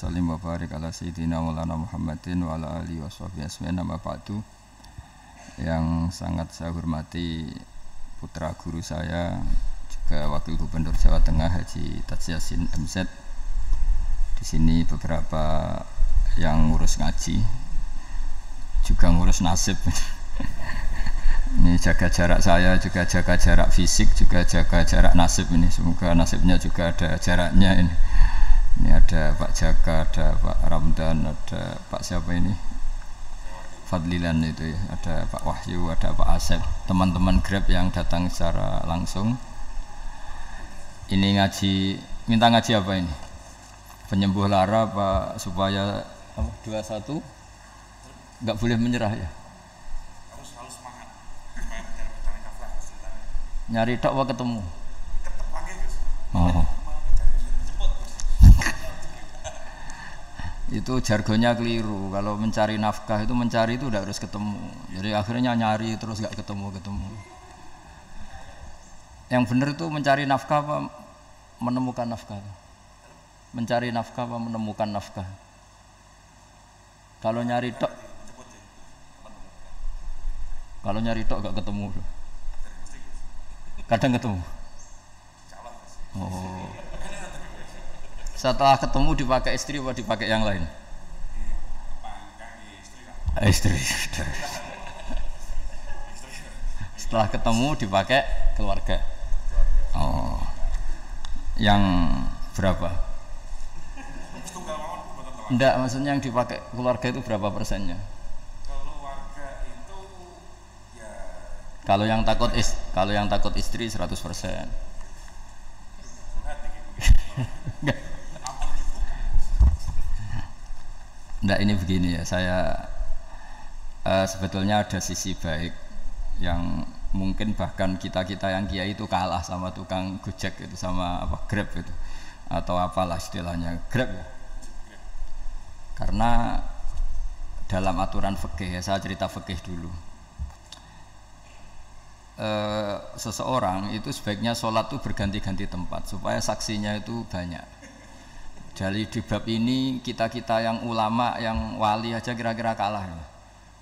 Salim wa barik ala sayyidina Maulana Muhammadin wa ala alihi washabihi asma'in nama ba'du. Yang sangat saya hormati putra guru saya, juga Wakil Gubernur Jawa Tengah Haji Taj Yassin MZ. Di sini beberapa yang ngurus ngaji, juga ngurus nasib. Ini jaga jarak saya, juga jaga jarak fisik, juga jaga jarak nasib ini. Semoga nasibnya juga ada jaraknya ini. Ini ada Pak Jaka, ada Pak Ramdan, ada Pak siapa ini? Fadlilan itu ya, ada Pak Wahyu, ada Pak Asep, teman-teman Grab yang datang secara langsung. Ini ngaji, minta ngaji apa ini? Penyembuh lara Pak, supaya 21 nggak boleh menyerah ya. Harus semangat. Supaya mencari nafkah kesulitan. Nyari tok apa ketemu? Ketepake, Gus. Oh. Itu jargonnya keliru. Kalau mencari nafkah itu mencari itu udah harus ketemu. Jadi akhirnya nyari terus nggak ketemu. Yang benar itu mencari nafkah apa menemukan nafkah? Mencari nafkah apa menemukan nafkah? Kalau nyari tok, nggak ketemu. Kadang ketemu. Oh. Setelah ketemu dipakai istri atau dipakai yang lain? Istri. Setelah ketemu dipakai keluarga. Oh. Yang berapa? Enggak, maksudnya yang dipakai keluarga itu berapa persennya? Keluarga itu ya. Kalau yang takut istri 100%. Enggak, ini begini ya, saya sebetulnya ada sisi baik yang mungkin bahkan kita yang kiai itu kalah sama tukang Gojek itu, sama apa Grab itu atau apalah istilahnya Grab ya. Karena dalam aturan fikih ya, saya cerita fikih dulu. Seseorang itu sebaiknya sholat itu berganti-ganti tempat supaya saksinya itu banyak. Dari di bab ini kita yang ulama, yang wali aja kira-kira kalah ya.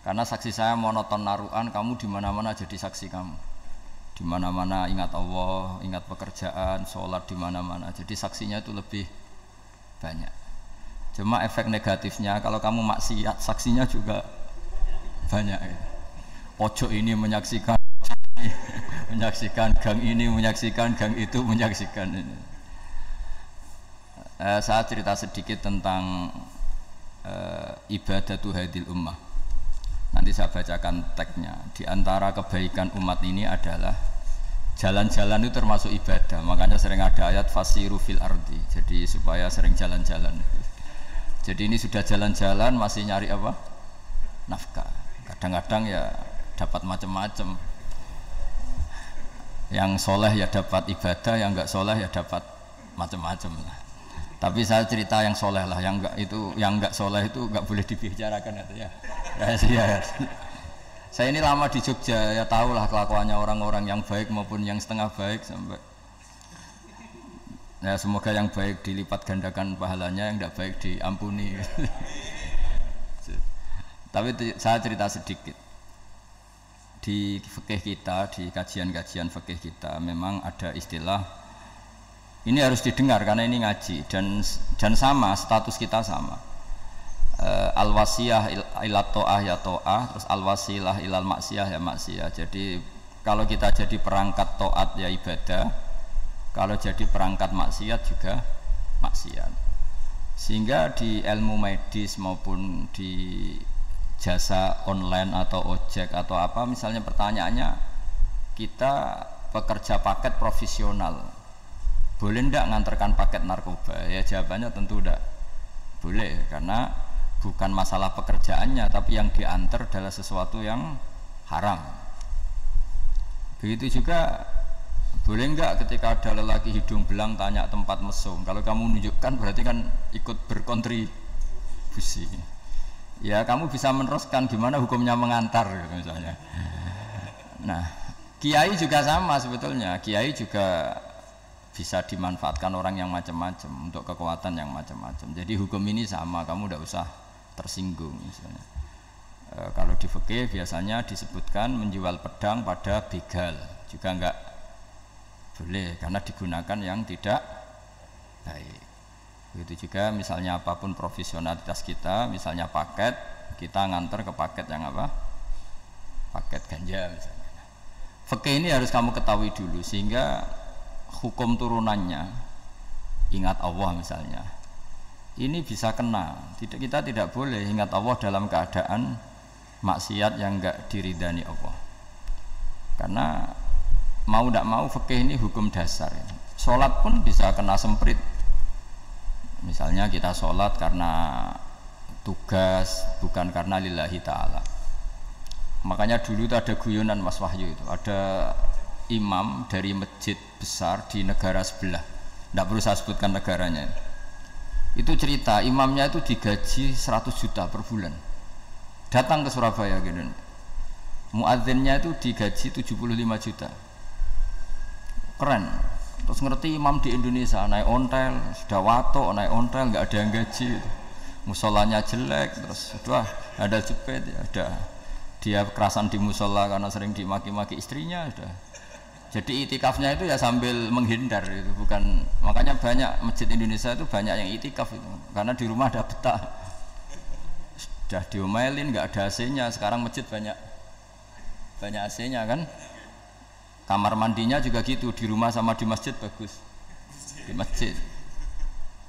Karena saksi saya monoton naruhan, kamu di mana-mana jadi saksi kamu. Di mana-mana ingat Allah, ingat pekerjaan, sholat di mana-mana. Jadi saksinya itu lebih banyak. Cuma efek negatifnya kalau kamu maksiat, saksinya juga banyak ya. Pojok ini menyaksikan gang ini, menyaksikan gang itu, menyaksikan ini. Saya cerita sedikit tentang ibadatu hadil ummah. Nanti saya bacakan teksnya. Di antara kebaikan umat ini adalah jalan-jalan itu termasuk ibadah. Makanya sering ada ayat fasiru fil ardi. Jadi supaya sering jalan-jalan. Jadi ini sudah jalan-jalan masih nyari apa? Nafkah. Kadang-kadang ya dapat macam-macam. Yang soleh ya dapat ibadah, yang enggak soleh ya dapat macam-macam lah. Tapi saya cerita yang soleh lah, yang enggak soleh itu enggak boleh dibicarakan itu ya. Rahasia. Saya ini lama di Jogja, ya tahulah kelakuannya orang-orang yang baik maupun yang setengah baik sampai. Ya semoga yang baik dilipat gandakan pahalanya, yang enggak baik diampuni. Tapi saya cerita sedikit. Di fikih kita, di kajian-kajian fikih kita memang ada istilah. Ini harus didengar karena ini ngaji dan sama status kita sama. Al-wasiyah ila ta'ah ya ta'ah, terus al-wasilah ilal maksiyah ya maksiyah. Jadi kalau kita jadi perangkat taat ya ibadah, kalau jadi perangkat maksiat juga maksiat. Sehingga di ilmu medis maupun di jasa online atau ojek atau apa, misalnya pertanyaannya kita pekerja paket profesional, boleh ndak ngantarkan paket narkoba? Ya jawabannya tentu ndak boleh, karena bukan masalah pekerjaannya, tapi yang diantar adalah sesuatu yang haram. Begitu juga boleh nggak ketika ada lelaki hidung belang tanya tempat mesum, kalau kamu menunjukkan berarti kan ikut berkontribusi. Ya kamu bisa meneruskan gimana hukumnya mengantar misalnya. Nah kiai juga sama sebetulnya, kiai juga bisa dimanfaatkan orang yang macam-macam untuk kekuatan yang macam-macam. Jadi hukum ini sama, kamu tidak usah tersinggung misalnya. Kalau di fikih biasanya disebutkan menjual pedang pada begal juga enggak boleh karena digunakan yang tidak baik. Begitu juga misalnya apapun profesionalitas kita, misalnya paket, kita nganter ke paket yang apa? Paket ganja misalnya. Fikih ini harus kamu ketahui dulu sehingga hukum turunannya, ingat Allah misalnya, ini bisa kena. Kita tidak boleh ingat Allah dalam keadaan maksiat yang enggak diridani Allah. Karena mau tidak mau fikih ini hukum dasar. Sholat pun bisa kena semprit. Misalnya kita sholat karena tugas, bukan karena lillahi ta'ala. Makanya dulu itu ada guyonan Mas Wahyu itu, ada imam dari masjid besar di negara sebelah, tidak perlu saya sebutkan negaranya. Itu cerita imamnya itu digaji 100 juta per bulan, datang ke Surabaya gitu. Muadzinnya itu digaji 75 juta, keren. Terus ngerti imam di Indonesia naik ontel, sudah watok naik ontel, nggak ada yang gaji gitu. Musolanya jelek, terus sudah ada jepit, ya ada dia kerasan di musola karena sering dimaki-maki istrinya sudah. Jadi itikafnya itu ya sambil menghindar itu, bukan. Makanya banyak masjid Indonesia itu banyak yang itikaf itu karena di rumah ada betah, sudah diomelin nggak ada AC-nya. Sekarang masjid banyak AC-nya kan. Kamar mandinya juga gitu, di rumah sama di masjid bagus. Di masjid.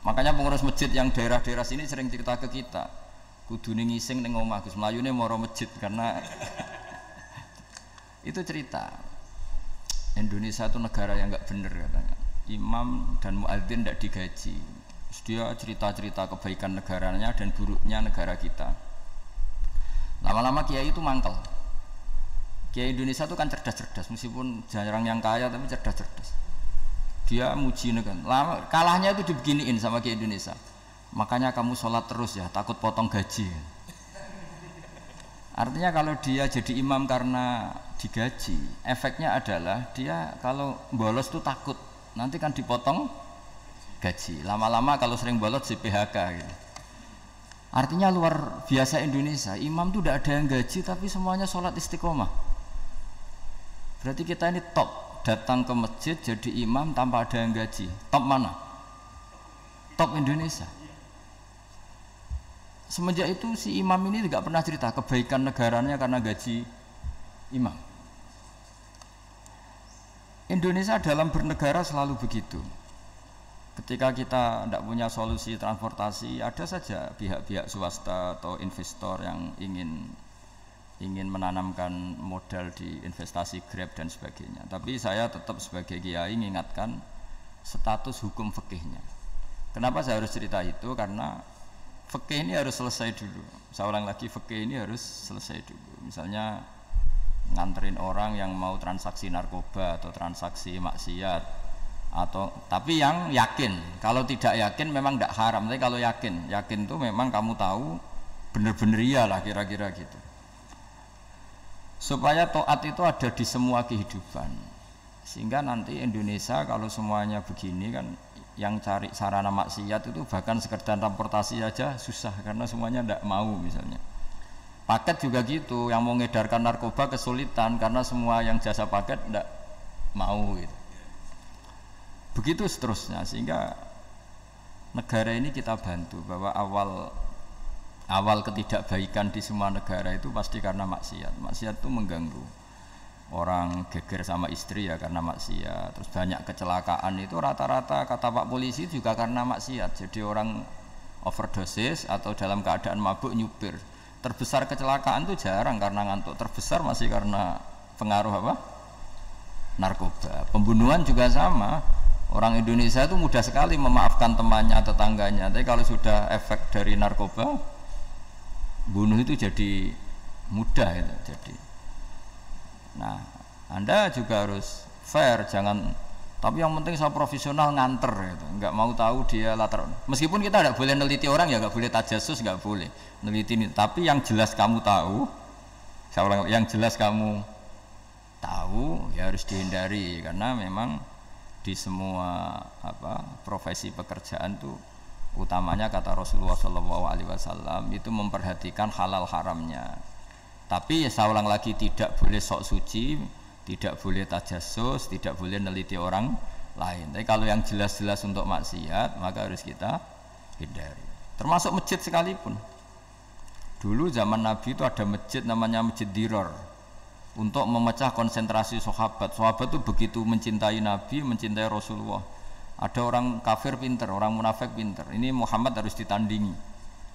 Makanya pengurus masjid yang daerah-daerah sini sering cerita ke kita, kudune ngising ning omah Gus, mlayune mara masjid karena itu cerita. Indonesia itu negara yang enggak bener katanya. Imam dan muadzin tidak digaji. Terus dia cerita-cerita kebaikan negaranya dan buruknya negara kita. Lama-lama kiai itu mangkel. Kiai Indonesia itu kan cerdas-cerdas, meskipun jarang yang kaya tapi cerdas-cerdas. Dia muji negara. Kalahnya itu dibeginiin sama Kiai Indonesia. Makanya kamu sholat terus ya, takut potong gaji. Artinya kalau dia jadi imam karena digaji, efeknya adalah dia kalau bolos tuh takut nanti kan dipotong gaji. Lama-lama kalau sering bolos di PHK gitu. Artinya luar biasa Indonesia, imam tuh tidak ada yang gaji tapi semuanya sholat istiqomah. Berarti kita ini top, datang ke masjid jadi imam tanpa ada yang gaji. Top mana? Top Indonesia. Semenjak itu si imam ini tidak pernah cerita kebaikan negaranya karena gaji imam. Indonesia dalam bernegara selalu begitu. Ketika kita tidak punya solusi transportasi, ada saja pihak-pihak swasta atau investor yang ingin menanamkan modal di investasi Grab dan sebagainya. Tapi saya tetap sebagai kiai mengingatkan status hukum fikihnya. Kenapa saya harus cerita itu? Karena fikih ini harus selesai dulu. Saya ulang lagi, fikih ini harus selesai dulu. Misalnya nganterin orang yang mau transaksi narkoba atau transaksi maksiat, atau tapi yang yakin. Kalau tidak yakin memang tidak haram. Tapi kalau yakin itu memang kamu tahu benar-benar iyalah kira-kira gitu. Supaya taat itu ada di semua kehidupan, sehingga nanti Indonesia kalau semuanya begini kan, yang cari sarana maksiat itu bahkan sekedar transportasi aja susah karena semuanya tidak mau. Misalnya paket juga gitu, yang mau ngedarkan narkoba kesulitan karena semua yang jasa paket tidak mau gitu. Begitu seterusnya, sehingga negara ini kita bantu bahwa awal ketidakbaikan di semua negara itu pasti karena maksiat. Maksiat itu mengganggu. Orang geger sama istri ya karena maksiat. Terus banyak kecelakaan itu rata-rata kata Pak Polisi juga karena maksiat. Jadi orang overdosis atau dalam keadaan mabuk nyupir. Terbesar kecelakaan itu jarang karena ngantuk. Terbesar masih karena pengaruh apa? Narkoba. Pembunuhan juga sama. Orang Indonesia itu mudah sekali memaafkan temannya, tetangganya. Tapi kalau sudah efek dari narkoba, bunuh itu jadi mudah itu jadi. Nah, Anda juga harus fair, jangan. Tapi yang penting saya profesional nganter gitu. Nggak mau tahu dia latar. Meskipun kita tidak boleh neliti orang ya, nggak boleh tajasus, nggak boleh neliti ini. Tapi yang jelas kamu tahu, saya ulang, yang jelas kamu tahu ya harus dihindari karena memang di semua profesi pekerjaan tuh utamanya kata Rasulullah SAW itu memperhatikan halal haramnya. Tapi saya ulang lagi, tidak boleh sok suci, tidak boleh tajassus, tidak boleh neliti orang lain. Tapi kalau yang jelas-jelas untuk maksiat maka harus kita hindari. Termasuk masjid sekalipun. Dulu zaman Nabi itu ada masjid namanya Masjid Dirar untuk memecah konsentrasi sahabat. Sahabat itu begitu mencintai Nabi, mencintai Rasulullah. Ada orang kafir pinter, orang munafik pinter. Ini Muhammad harus ditandingi.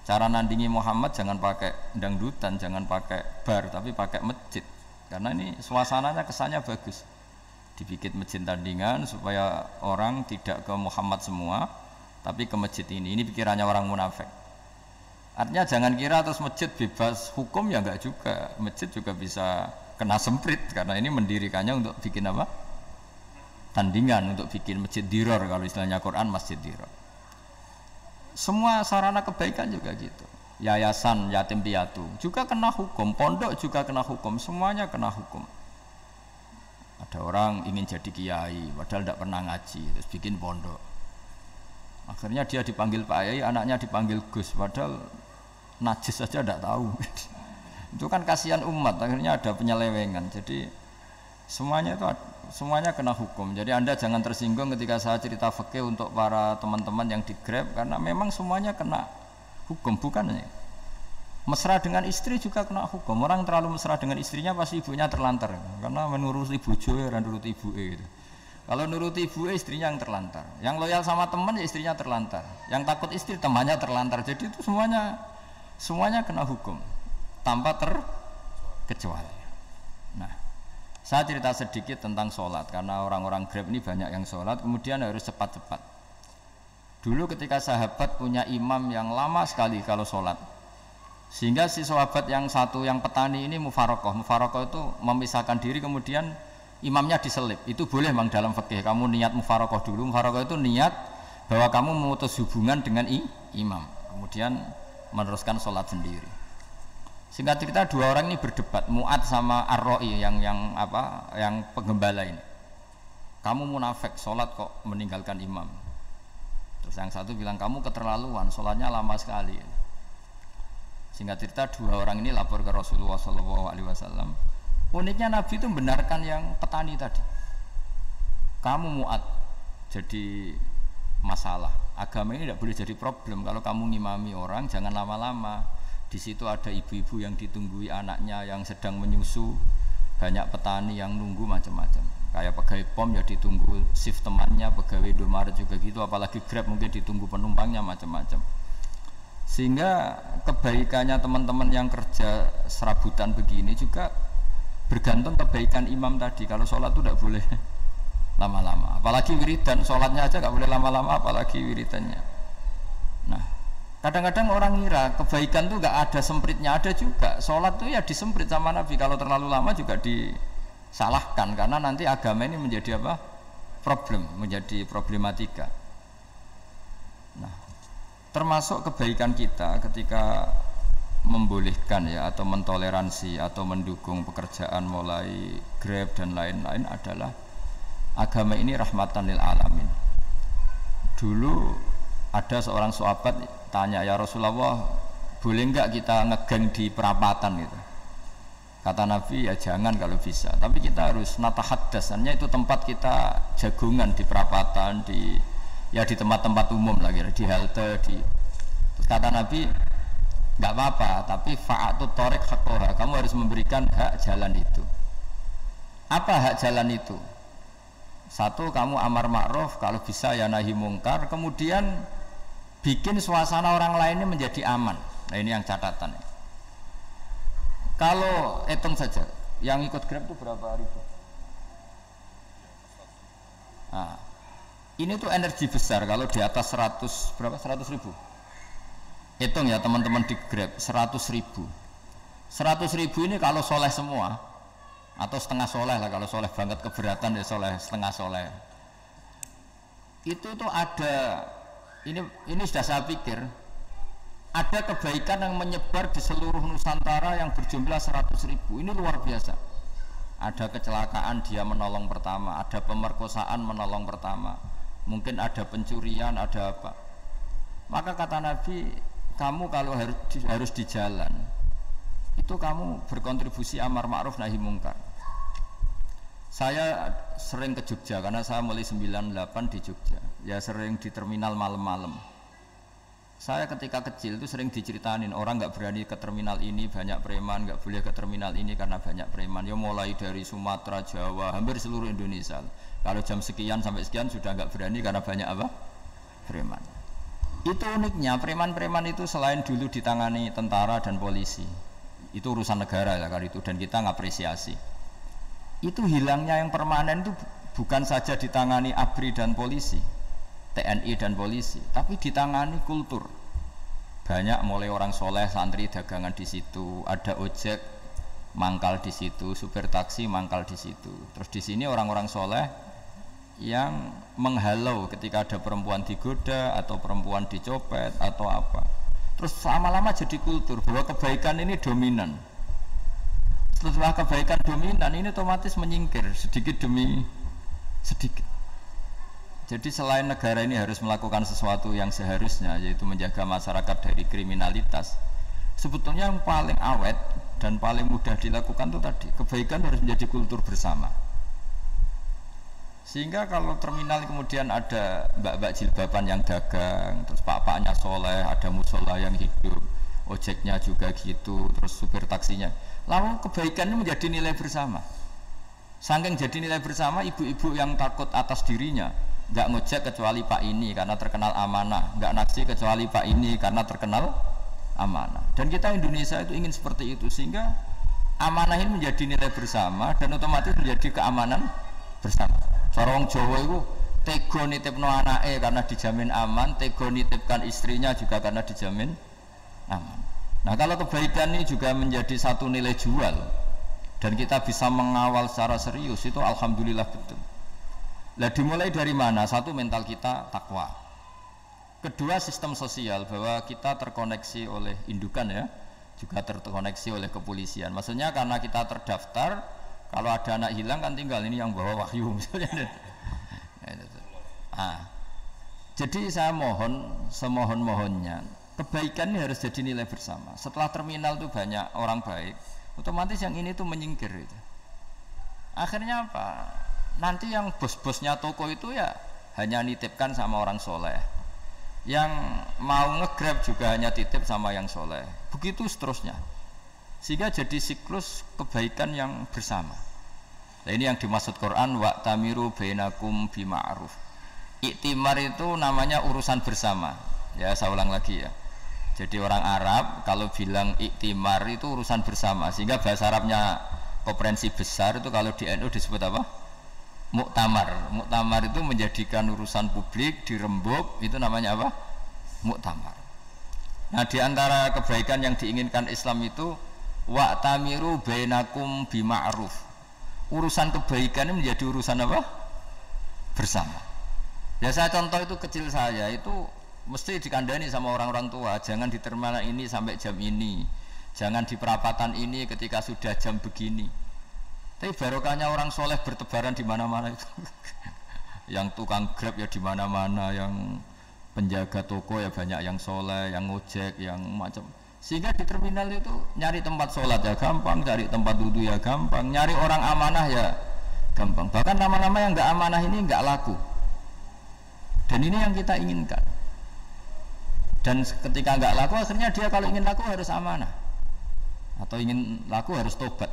Cara nandingi Muhammad jangan pakai dangdutan, jangan pakai bar, tapi pakai masjid. Karena ini suasananya kesannya bagus. Dibikin masjid tandingan supaya orang tidak ke Muhammad semua, tapi ke masjid ini. Ini pikirannya orang munafik. Artinya jangan kira terus masjid bebas hukum, ya enggak juga. Masjid juga bisa kena semprit karena ini mendirikannya untuk bikin apa? Tandingan, untuk bikin masjid dirar, kalau istilahnya Quran masjid dirar. Semua sarana kebaikan juga gitu. Yayasan yatim piatu juga kena hukum, pondok juga kena hukum, semuanya kena hukum. Ada orang ingin jadi kiai padahal tidak pernah ngaji, terus bikin pondok. Akhirnya dia dipanggil Pak Yai, anaknya dipanggil Gus, padahal najis saja tidak tahu. Itu kan kasihan umat, akhirnya ada penyelewengan. Jadi semuanya kena hukum. Jadi Anda jangan tersinggung ketika saya cerita fikih untuk para teman-teman yang di Grab, karena memang semuanya kena hukum, bukannya. Mesra dengan istri juga kena hukum. Orang terlalu mesra dengan istrinya pasti ibunya terlantar, karena menuruti bojo dan nuruti ibu gitu. Kalau nuruti ibu istrinya yang terlantar. Yang loyal sama teman ya istrinya terlantar. Yang takut istri temannya terlantar. Jadi itu semuanya kena hukum tanpa terkecuali. Nah, saya cerita sedikit tentang sholat karena orang-orang Grab ini banyak yang sholat, kemudian harus cepat-cepat. Dulu ketika sahabat punya imam yang lama sekali kalau sholat, sehingga si sahabat yang satu yang petani ini mufarokoh itu memisahkan diri, kemudian imamnya diselip. Itu boleh memang dalam fikih. Kamu niat mufarokoh dulu. Mufarokoh itu niat bahwa kamu memutus hubungan dengan imam, kemudian meneruskan sholat sendiri. Singkat cerita dua orang ini berdebat, Mu'ad sama Ar-Ra'i yang penggembala ini. Kamu munafik, sholat kok meninggalkan imam. Terus yang satu bilang, kamu keterlaluan, sholatnya lama sekali. Singkat cerita dua orang ini lapor ke Rasulullah SAW. Uniknya Nabi itu membenarkan yang petani tadi. Kamu Mu'ad jadi masalah. Agama ini tidak boleh jadi problem. Kalau kamu ngimami orang jangan lama-lama. Di situ ada ibu-ibu yang ditunggui anaknya yang sedang menyusu, banyak petani yang nunggu macam-macam. Kayak pegawai POM ya ditunggu shift temannya, pegawai Indomaret juga gitu, apalagi Grab mungkin ditunggu penumpangnya macam-macam. Sehingga kebaikannya teman-teman yang kerja serabutan begini juga bergantung kebaikan imam tadi. Kalau sholat itu tidak boleh lama-lama, apalagi wiridan, sholatnya aja nggak boleh lama-lama, apalagi wiridannya. Nah, kadang-kadang orang ngira kebaikan tuh nggak ada sempritnya, ada juga. Sholat tuh ya disemprit sama Nabi, kalau terlalu lama juga disalahkan, karena nanti agama ini menjadi apa? Menjadi problematika. Nah, termasuk kebaikan kita ketika membolehkan ya atau mentoleransi atau mendukung pekerjaan mulai Grab dan lain-lain adalah agama ini rahmatan lil alamin. Dulu ada seorang sahabat tanya, ya Rasulullah, boleh enggak kita ngegeng di perapatan gitu? Kata Nabi, ya jangan kalau bisa, tapi kita harus natahaddasannya, itu tempat kita jagungan di perapatan, di tempat-tempat umum lah, di halte, Terus kata Nabi, enggak apa-apa, tapi fa'atut thoriq haqqaha, kamu harus memberikan hak jalan itu. Apa hak jalan itu? Satu, kamu amar ma'ruf, kalau bisa ya nahi mungkar, kemudian bikin suasana orang lainnya menjadi aman. Nah ini yang catatan. Kalau hitung saja, yang ikut Grab itu berapa ribu? Nah, ini tuh energi besar kalau di atas 100 ribu. Hitung ya teman-teman di Grab, 100 ribu. 100 ribu ini kalau soleh semua, atau setengah soleh lah, kalau soleh banget keberatan ya soleh setengah soleh. Itu tuh ada, ini sudah saya pikir, ada kebaikan yang menyebar di seluruh Nusantara yang berjumlah 100 ribu. Ini luar biasa. ada kecelakaan dia menolong pertama, ada pemerkosaan menolong pertama, mungkin ada pencurian, ada apa. Maka kata Nabi, kamu kalau harus di jalan itu kamu berkontribusi amar ma'ruf nahi mungkar. Saya sering ke Jogja karena saya mulai 98 di Jogja, ya sering di terminal malam-malam. Saya ketika kecil itu sering diceritain orang nggak berani ke terminal ini banyak preman, nggak boleh ke terminal ini karena banyak preman. Ya mulai dari Sumatera, Jawa, hampir seluruh Indonesia. Kalau jam sekian sampai sekian sudah nggak berani karena banyak apa? Preman. Itu uniknya preman-preman itu selain dulu ditangani tentara dan polisi, itu urusan negara ya kali itu dan kita ngapresiasi. Itu hilangnya yang permanen itu bukan saja ditangani ABRI dan polisi, TNI dan polisi, tapi ditangani kultur. Banyak mulai orang soleh santri dagangan di situ, ada ojek mangkal di situ, supir taksi mangkal di situ. Terus di sini orang-orang soleh yang menghalau ketika ada perempuan digoda atau perempuan dicopet atau apa. Terus lama-lama jadi kultur bahwa kebaikan ini dominan. Setelah kebaikan dominan ini otomatis menyingkir sedikit demi sedikit. Jadi selain negara ini harus melakukan sesuatu yang seharusnya, yaitu menjaga masyarakat dari kriminalitas, sebetulnya yang paling awet dan paling mudah dilakukan itu tadi, kebaikan harus menjadi kultur bersama. Sehingga kalau terminal kemudian ada mbak-mbak jilbaban yang dagang, terus pak-paknya soleh, ada musola yang hidup, ojeknya juga gitu, terus supir taksinya, lalu kebaikan ini menjadi nilai bersama. Saking jadi nilai bersama, ibu-ibu yang takut atas dirinya nggak ngojek kecuali pak ini karena terkenal amanah, nggak naksi kecuali pak ini karena terkenal amanah. Dan kita Indonesia itu ingin seperti itu, sehingga amanah ini menjadi nilai bersama dan otomatis menjadi keamanan bersama. Orang Jawa itu tego nitipno anake karena dijamin aman, tego nitipkan istrinya juga karena dijamin aman. Nah kalau kebaikan ini juga menjadi satu nilai jual dan kita bisa mengawal secara serius, itu alhamdulillah betul. Lah dimulai dari mana? Satu, mental kita takwa. Kedua, sistem sosial, bahwa kita terkoneksi oleh indukan ya, juga terkoneksi oleh kepolisian. Maksudnya karena kita terdaftar, kalau ada anak hilang kan tinggal ini yang bawa wahyu misalnya. Jadi saya mohon, semohon-mohonnya, kebaikan ini harus jadi nilai bersama. Setelah terminal itu banyak orang baik, otomatis yang ini tuh menyingkir itu. Akhirnya apa? Nanti yang bos-bosnya toko itu ya hanya nitipkan sama orang soleh, yang mau nge-grab juga hanya titip sama yang soleh, begitu seterusnya, sehingga jadi siklus kebaikan yang bersama. Nah ini yang dimaksud Quran, wa'tamiru bainakum bima'ruf. Iktimar itu namanya urusan bersama ya, saya ulang lagi ya. Jadi orang Arab kalau bilang iktimar itu urusan bersama, sehingga bahasa Arabnya konferensi besar itu kalau di NU disebut apa? Muktamar. Muktamar itu menjadikan urusan publik dirembuk, itu namanya apa? Muktamar. Nah di antara kebaikan yang diinginkan Islam itu wa'tamiru bainakum bima'ruf. Urusan kebaikan ini menjadi urusan apa? Bersama. Ya saya contoh itu kecil saya itu mesti dikandani sama orang-orang tua, jangan di terminal ini sampai jam ini, jangan di perapatan ini ketika sudah jam begini. Tapi barokahnya orang soleh bertebaran di mana-mana itu. Yang tukang grab ya di mana-mana, yang penjaga toko ya banyak yang soleh, yang ngojek, yang macam. Sehingga di terminal itu nyari tempat sholat ya gampang, cari tempat wudhu ya gampang, nyari orang amanah ya gampang. Bahkan nama-nama yang nggak amanah ini nggak laku. Dan ini yang kita inginkan. Dan ketika nggak laku, akhirnya dia kalau ingin laku harus amanah, atau ingin laku harus tobat.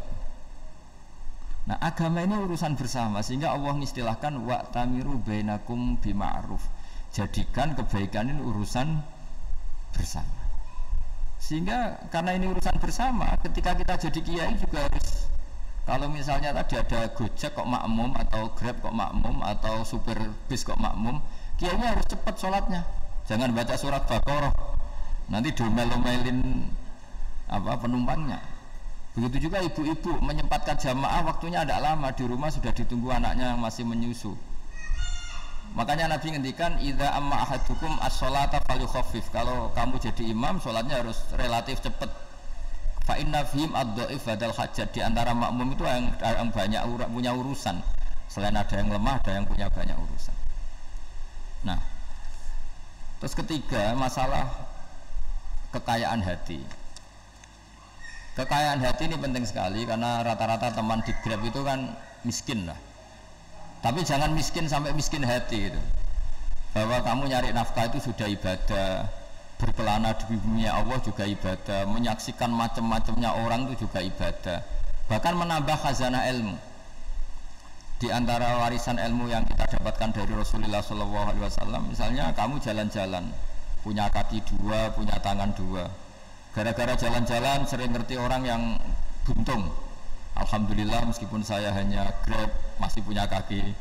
Nah agama ini urusan bersama, sehingga Allah mengistilahkan wa'tamiru bainakum bima'ruf. Jadikan kebaikan ini urusan bersama. Sehingga karena ini urusan bersama, ketika kita jadi kiai juga harus, kalau misalnya tadi ada Gojek kok makmum, atau Grab kok makmum, atau supir bis kok makmum, kiainya harus cepat sholatnya. Jangan baca surat Baqarah, nanti domel-domelin apa penumpangnya. Begitu juga ibu-ibu menyempatkan jamaah, waktunya tidak lama, di rumah sudah ditunggu anaknya yang masih menyusu. Makanya Nabi ngendikan idza amma ahadukum as-sholata falyukhaffif. Kalau kamu jadi imam, sholatnya harus relatif cepat. Fa inna fihim ad-dhaif badal hajat. Di antara makmum itu yang banyak punya urusan. Selain ada yang lemah, ada yang punya banyak urusan. Nah, terus ketiga masalah kekayaan hati. Kekayaan hati ini penting sekali karena rata-rata teman di Grab itu kan miskin lah. Tapi jangan miskin sampai miskin hati itu. Bahwa kamu nyari nafkah itu sudah ibadah, berkelana di bumi Allah juga ibadah, menyaksikan macam-macamnya orang itu juga ibadah, bahkan menambah khazanah ilmu. Di antara warisan ilmu yang kita dapatkan dari Rasulullah SAW, misalnya kamu jalan-jalan punya kaki dua, punya tangan dua, gara-gara jalan-jalan sering ngerti orang yang buntung. Alhamdulillah meskipun saya hanya Grab masih punya kaki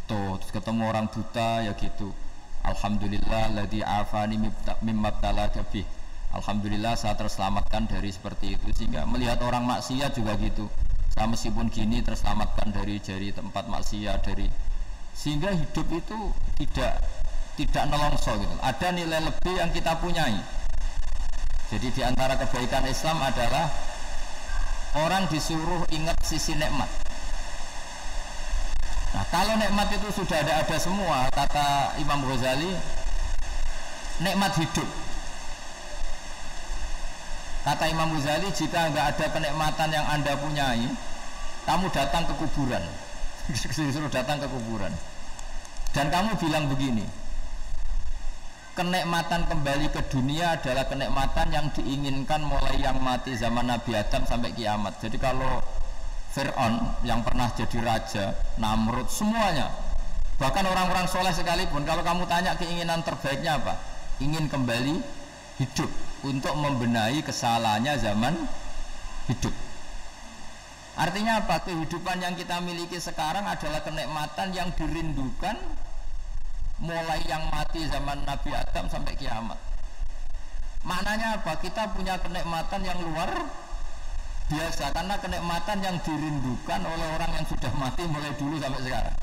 tuh, terus ketemu orang buta ya gitu. Alhamdulillah ladzi afani mimma btalaka bih. Alhamdulillah saya terselamatkan dari seperti itu. Sehingga melihat orang maksiat juga gitu. Saya meskipun gini terselamatkan dari tempat maksiat dari. Sehingga hidup itu tidak nelongso gitu. Ada nilai lebih yang kita punyai. Jadi di antara kebaikan Islam adalah orang disuruh ingat sisi nikmat. Nah, kalau nikmat itu sudah ada semua, kata Imam Ghazali, nikmat hidup. Kata Imam Ghazali, jika nggak ada kenikmatan yang Anda punyai, kamu datang ke kuburan. Disuruh datang ke kuburan. Dan kamu bilang begini, kenikmatan kembali ke dunia adalah kenikmatan yang diinginkan mulai yang mati zaman Nabi Adam sampai kiamat. Jadi kalau Fir'aun yang pernah jadi raja, Namrud, semuanya, bahkan orang-orang soleh sekalipun, kalau kamu tanya keinginan terbaiknya apa? Ingin kembali hidup untuk membenahi kesalahannya zaman hidup. Artinya apa? Kehidupan yang kita miliki sekarang adalah kenikmatan yang dirindukan mulai yang mati zaman Nabi Adam sampai kiamat. Maknanya apa? Kita punya kenikmatan yang luar biasa karena kenikmatan yang dirindukan oleh orang yang sudah mati mulai dulu sampai sekarang.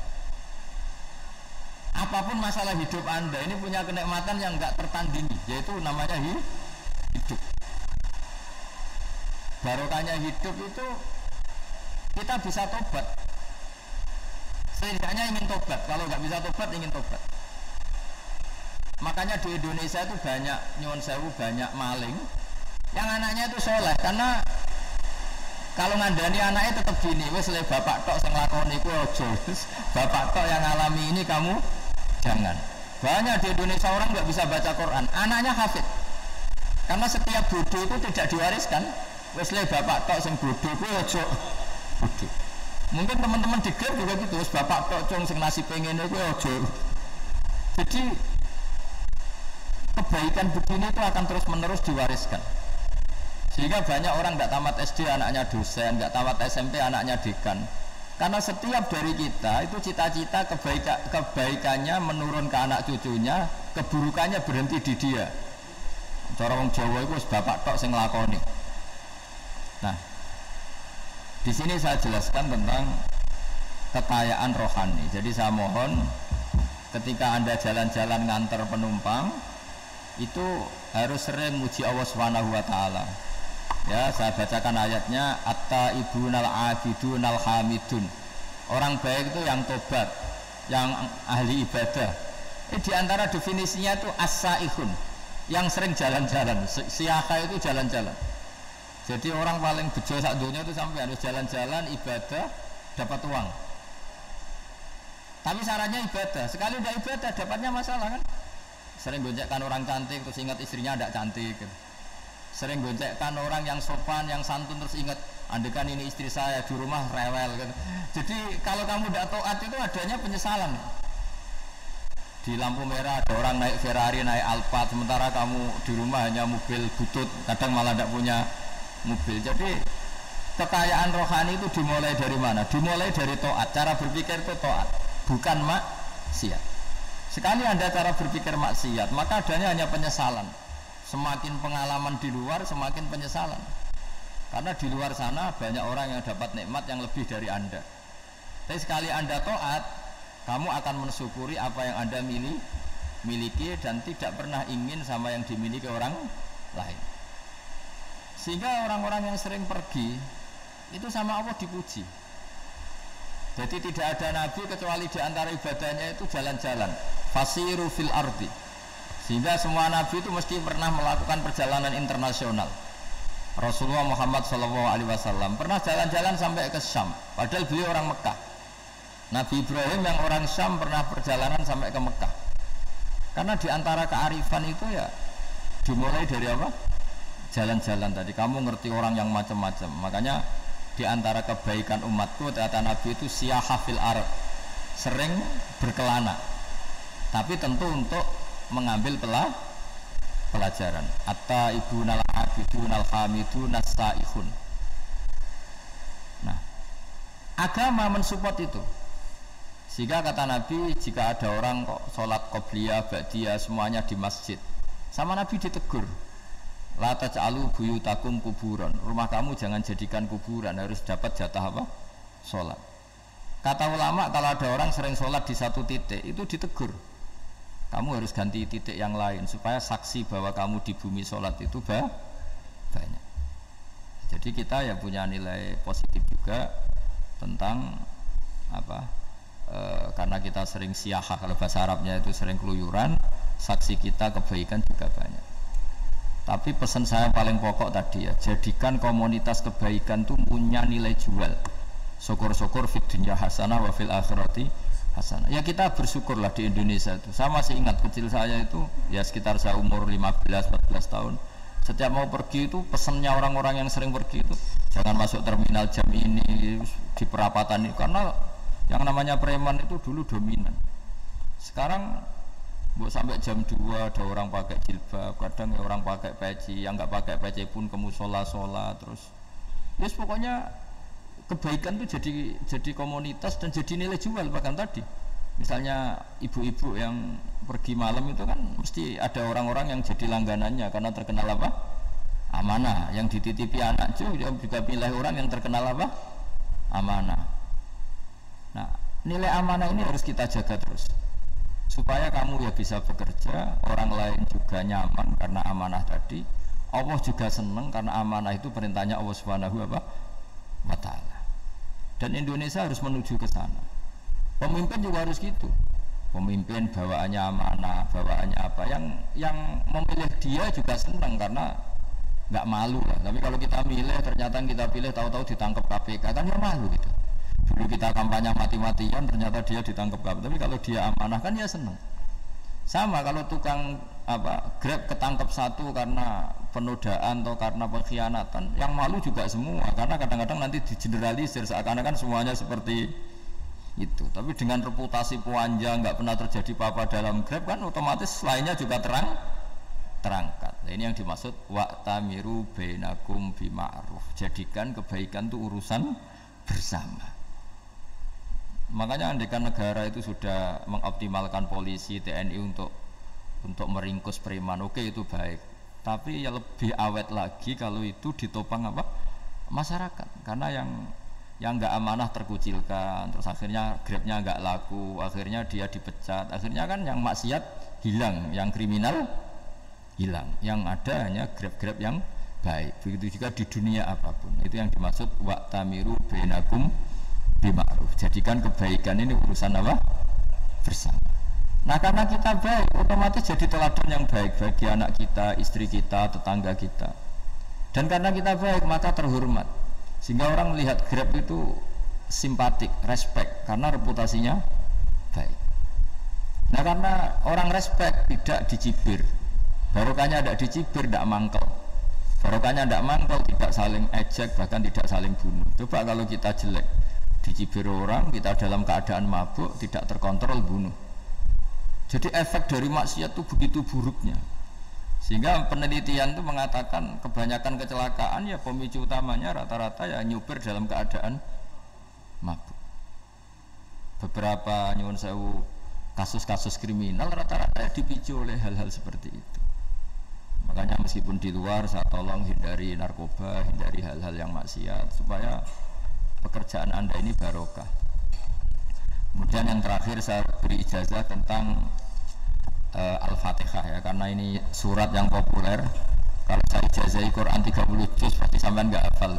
Apapun masalah hidup Anda ini punya kenikmatan yang enggak tertandingi, yaitu namanya hidup. Barokahnya hidup itu kita bisa tobat. Setidaknya ingin tobat. Kalau nggak bisa tobat, ingin tobat. Makanya di Indonesia itu banyak nyuwun sewu, banyak maling yang anaknya itu soleh, karena kalau ngandani anaknya tetap gini, wes le bapak tok sing lakoni ku ojo, bapak tok yang alami ini kamu jangan. Banyak di Indonesia orang nggak bisa baca Quran, anaknya hafid, karena setiap bodoh itu tidak diwariskan. Wes le bapak tok sing bodoh ku ojo bodoh. Mungkin teman-teman di Grab juga gitu, wes bapak tok cung sing nasi pengen ku ojo. Jadi kebaikan begini itu akan terus menerus diwariskan. Sehingga banyak orang tidak tamat SD anaknya dosen, tidak tamat SMP anaknya dekan. Karena setiap dari kita itu cita-cita kebaikannya menurun ke anak cucunya, keburukannya berhenti di dia. Cara wong Jawa itu bapak tok sing nglakoni. Nah, di sini saya jelaskan tentang kekayaan rohani. Jadi saya mohon ketika Anda jalan-jalan nganter penumpang itu harus sering muji Allah Subhanahu wa taala. Ya, saya bacakan ayatnya, at-taibunal abidunal hamidun. Orang baik itu yang tobat, yang ahli ibadah. Di antara definisinya itu as-saihun, yang sering jalan-jalan. Siaka itu jalan-jalan. Jadi orang paling bejo sak dunia itu sampai harus jalan-jalan ibadah dapat uang. Tapi syaratnya ibadah. Sekali udah ibadah dapatnya masalah kan? Sering gonjekkan orang cantik terus ingat istrinya tidak cantik gitu. Sering gonjekkan orang yang sopan, yang santun terus ingat andekan ini istri saya di rumah rewel gitu. Jadi kalau kamu tidak taat itu adanya penyesalan. Di lampu merah ada orang naik Ferrari, naik Alphard, sementara kamu di rumah hanya mobil butut, kadang malah tidak punya mobil. Jadi kekayaan rohani itu dimulai dari mana? Dimulai dari taat. Cara berpikir itu taat, bukan maksiat. Sekali Anda cara berpikir maksiat, maka adanya hanya penyesalan. Semakin pengalaman di luar, semakin penyesalan. Karena di luar sana banyak orang yang dapat nikmat yang lebih dari Anda. Tapi sekali Anda taat, kamu akan mensyukuri apa yang Anda miliki dan tidak pernah ingin sama yang dimiliki orang lain. Sehingga orang-orang yang sering pergi itu sama Allah dipuji. Jadi tidak ada nabi kecuali di antara ibadahnya itu jalan-jalan. Fasiru fil ardi. Sehingga semua nabi itu mesti pernah melakukan perjalanan internasional. Rasulullah Muhammad SAW pernah jalan-jalan sampai ke Syam, padahal beliau orang Mekah. Nabi Ibrahim yang orang Syam pernah perjalanan sampai ke Mekah. Karena di antara kearifan itu ya dimulai dari apa? Jalan-jalan tadi. Kamu ngerti orang yang macam-macam. Makanya di antara kebaikan umatku kata Nabi itu siyaha fil ard, sering berkelana, tapi tentu untuk mengambil pelajaran. At-taibunal abidunal hamidun as-saihun. Nah, agama mensupport itu. Sehingga kata Nabi, jika ada orang kok sholat qobliyah, ba'diyah semuanya di masjid, sama Nabi ditegur, la taj'alu buyutakum kuburan, rumah kamu jangan jadikan kuburan, harus dapat jatah apa? Sholat. Kata ulama, kalau ada orang sering sholat di satu titik, itu ditegur, kamu harus ganti titik yang lain supaya saksi bahwa kamu di bumi sholat itu banyak. Jadi kita ya punya nilai positif juga tentang apa, karena kita sering siyaha, kalau bahasa Arabnya itu sering keluyuran, saksi kita kebaikan juga banyak. Tapi pesan saya paling pokok tadi ya, jadikan komunitas kebaikan itu punya nilai jual. Syukur-syukur fid dunya hasanah wa fil akhirati hasanah. Ya kita bersyukurlah di Indonesia itu. Saya masih ingat kecil saya itu ya sekitar saya umur 15-14 tahun. Setiap mau pergi itu pesannya orang-orang yang sering pergi itu jangan masuk terminal jam ini di perapatan ini, karena yang namanya preman itu dulu dominan. Sekarang sampai jam 2 ada orang pakai jilbab, kadang ya orang pakai peci, yang nggak pakai peci pun ke musola terus. Yes, pokoknya kebaikan itu jadi komunitas dan jadi nilai jual. Bahkan tadi misalnya ibu-ibu yang pergi malam itu kan mesti ada orang-orang yang jadi langganannya karena terkenal apa? Amanah. Yang dititipi anak juga pilih orang yang terkenal apa? Amanah. Nah, nilai amanah ini harus kita jaga terus supaya kamu ya bisa bekerja, orang lain juga nyaman karena amanah tadi, Allah juga senang karena amanah itu perintahnya Allah Subhanahu wa ta'ala. Dan Indonesia harus menuju ke sana. Pemimpin juga harus gitu. Pemimpin bawaannya amanah, bawaannya apa, yang memilih dia juga senang karena nggak malu lah. Tapi kalau kita milih ternyata kita pilih tahu-tahu ditangkap KPK kan ya malu gitu. Dulu kita kampanye mati-matian ternyata dia ditangkap KPK, tapi kalau dia amanah kan ya senang. Sama kalau tukang Grab ketangkap satu karena penodaan atau karena pengkhianatan, yang malu juga semua, karena kadang-kadang nanti digeneralisir seakan-akan semuanya seperti itu. Tapi dengan reputasi panjang nggak pernah terjadi apa-apa dalam Grab kan otomatis lainnya juga terangkat. Nah, ini yang dimaksud wa'tamiru bainakum bima'ruf, jadikan kebaikan itu urusan bersama. Makanya andaikan negara itu sudah mengoptimalkan polisi, TNI untuk meringkus preman, oke itu baik. Tapi ya lebih awet lagi kalau itu ditopang apa? Masyarakat. Karena yang nggak amanah terkucilkan, terus akhirnya Grabnya nggak laku, akhirnya dia dipecat, akhirnya kan yang maksiat hilang, yang kriminal hilang, yang ada hanya Grab yang baik. Begitu juga di dunia apapun. Itu yang dimaksud wa'tamiru bainakum bima'ruf, jadikan kebaikan ini urusan apa? Bersama. Nah karena kita baik, otomatis jadi teladan yang baik bagi anak kita, istri kita, tetangga kita. Dan karena kita baik maka terhormat, sehingga orang melihat Grab itu simpatik, respect, karena reputasinya baik. Nah karena orang respect tidak dicibir, barokahnya tidak dicibir, tidak mangkel. Barokahnya tidak mangkel, tidak saling ejek, bahkan tidak saling bunuh. Coba kalau kita jelek, dicibir orang, kita dalam keadaan mabuk, tidak terkontrol, bunuh. Jadi efek dari maksiat itu begitu buruknya, sehingga penelitian itu mengatakan kebanyakan kecelakaan ya pemicu utamanya rata-rata ya nyupir dalam keadaan mabuk. Beberapa nyuwun sewu kasus-kasus kriminal rata-rata dipicu oleh hal-hal seperti itu. Makanya meskipun di luar saya tolong hindari narkoba, hindari hal-hal yang maksiat supaya pekerjaan Anda ini barokah. Kemudian yang terakhir saya beri ijazah tentang Al-Fatihah ya, karena ini surat yang populer Kalau saya ijazahi Quran 30 juz pasti sampean nggak hafal.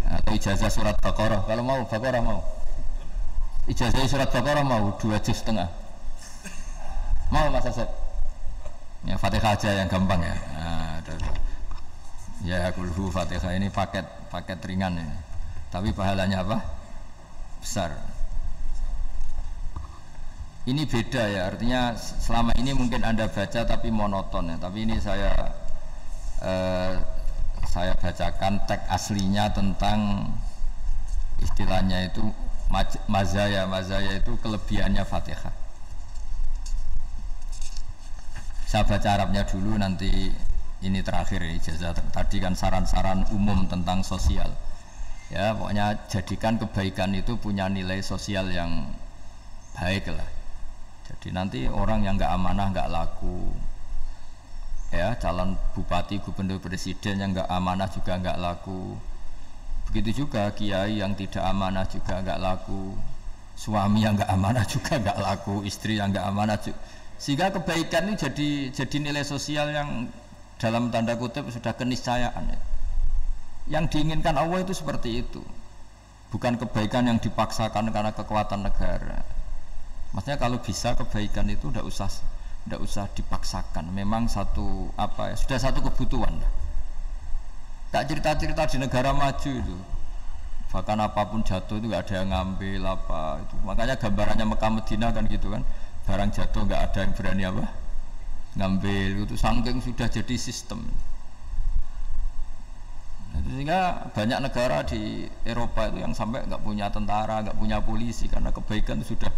Atau ijazah surat Baqarah, kalau mau Baqarah mau. Ijazah surat Baqarah mau 2 juz setengah. Mau Mas Asep? Ya Fatihah aja yang gampang ya. Nah, ya kulhu Fatihah ini paket ringan ini. Tapi pahalanya apa? Besar. Ini beda ya, artinya selama ini mungkin Anda baca tapi monoton ya. Tapi ini saya bacakan teks aslinya tentang istilahnya itu mazaya itu kelebihannya Fatihah. Saya baca Arabnya dulu, nanti ini terakhir ya, ijazah tadi kan saran-saran umum tentang sosial ya, pokoknya jadikan kebaikan itu punya nilai sosial yang baik lah. Jadi nanti orang yang nggak amanah nggak laku ya, calon bupati, gubernur, presiden yang nggak amanah juga nggak laku. Begitu juga kiai yang tidak amanah juga nggak laku, suami yang nggak amanah juga nggak laku, istri yang nggak amanah juga. Sehingga kebaikan ini jadi nilai sosial yang dalam tanda kutip sudah keniscayaan ya. Yang diinginkan Allah itu seperti itu, bukan kebaikan yang dipaksakan karena kekuatan negara. Maksudnya kalau bisa kebaikan itu tidak usah dipaksakan, memang satu apa ya, sudah satu kebutuhan. Tak cerita-cerita di negara maju itu, bahkan apapun jatuh itu nggak ada yang ngambil apa itu. Makanya gambarannya Mekah Medina kan gitu kan, barang jatuh nggak ada yang berani apa ngambil itu, saking sudah jadi sistem. Sehingga banyak negara di Eropa itu yang sampai nggak punya tentara, nggak punya polisi karena kebaikan itu sudah.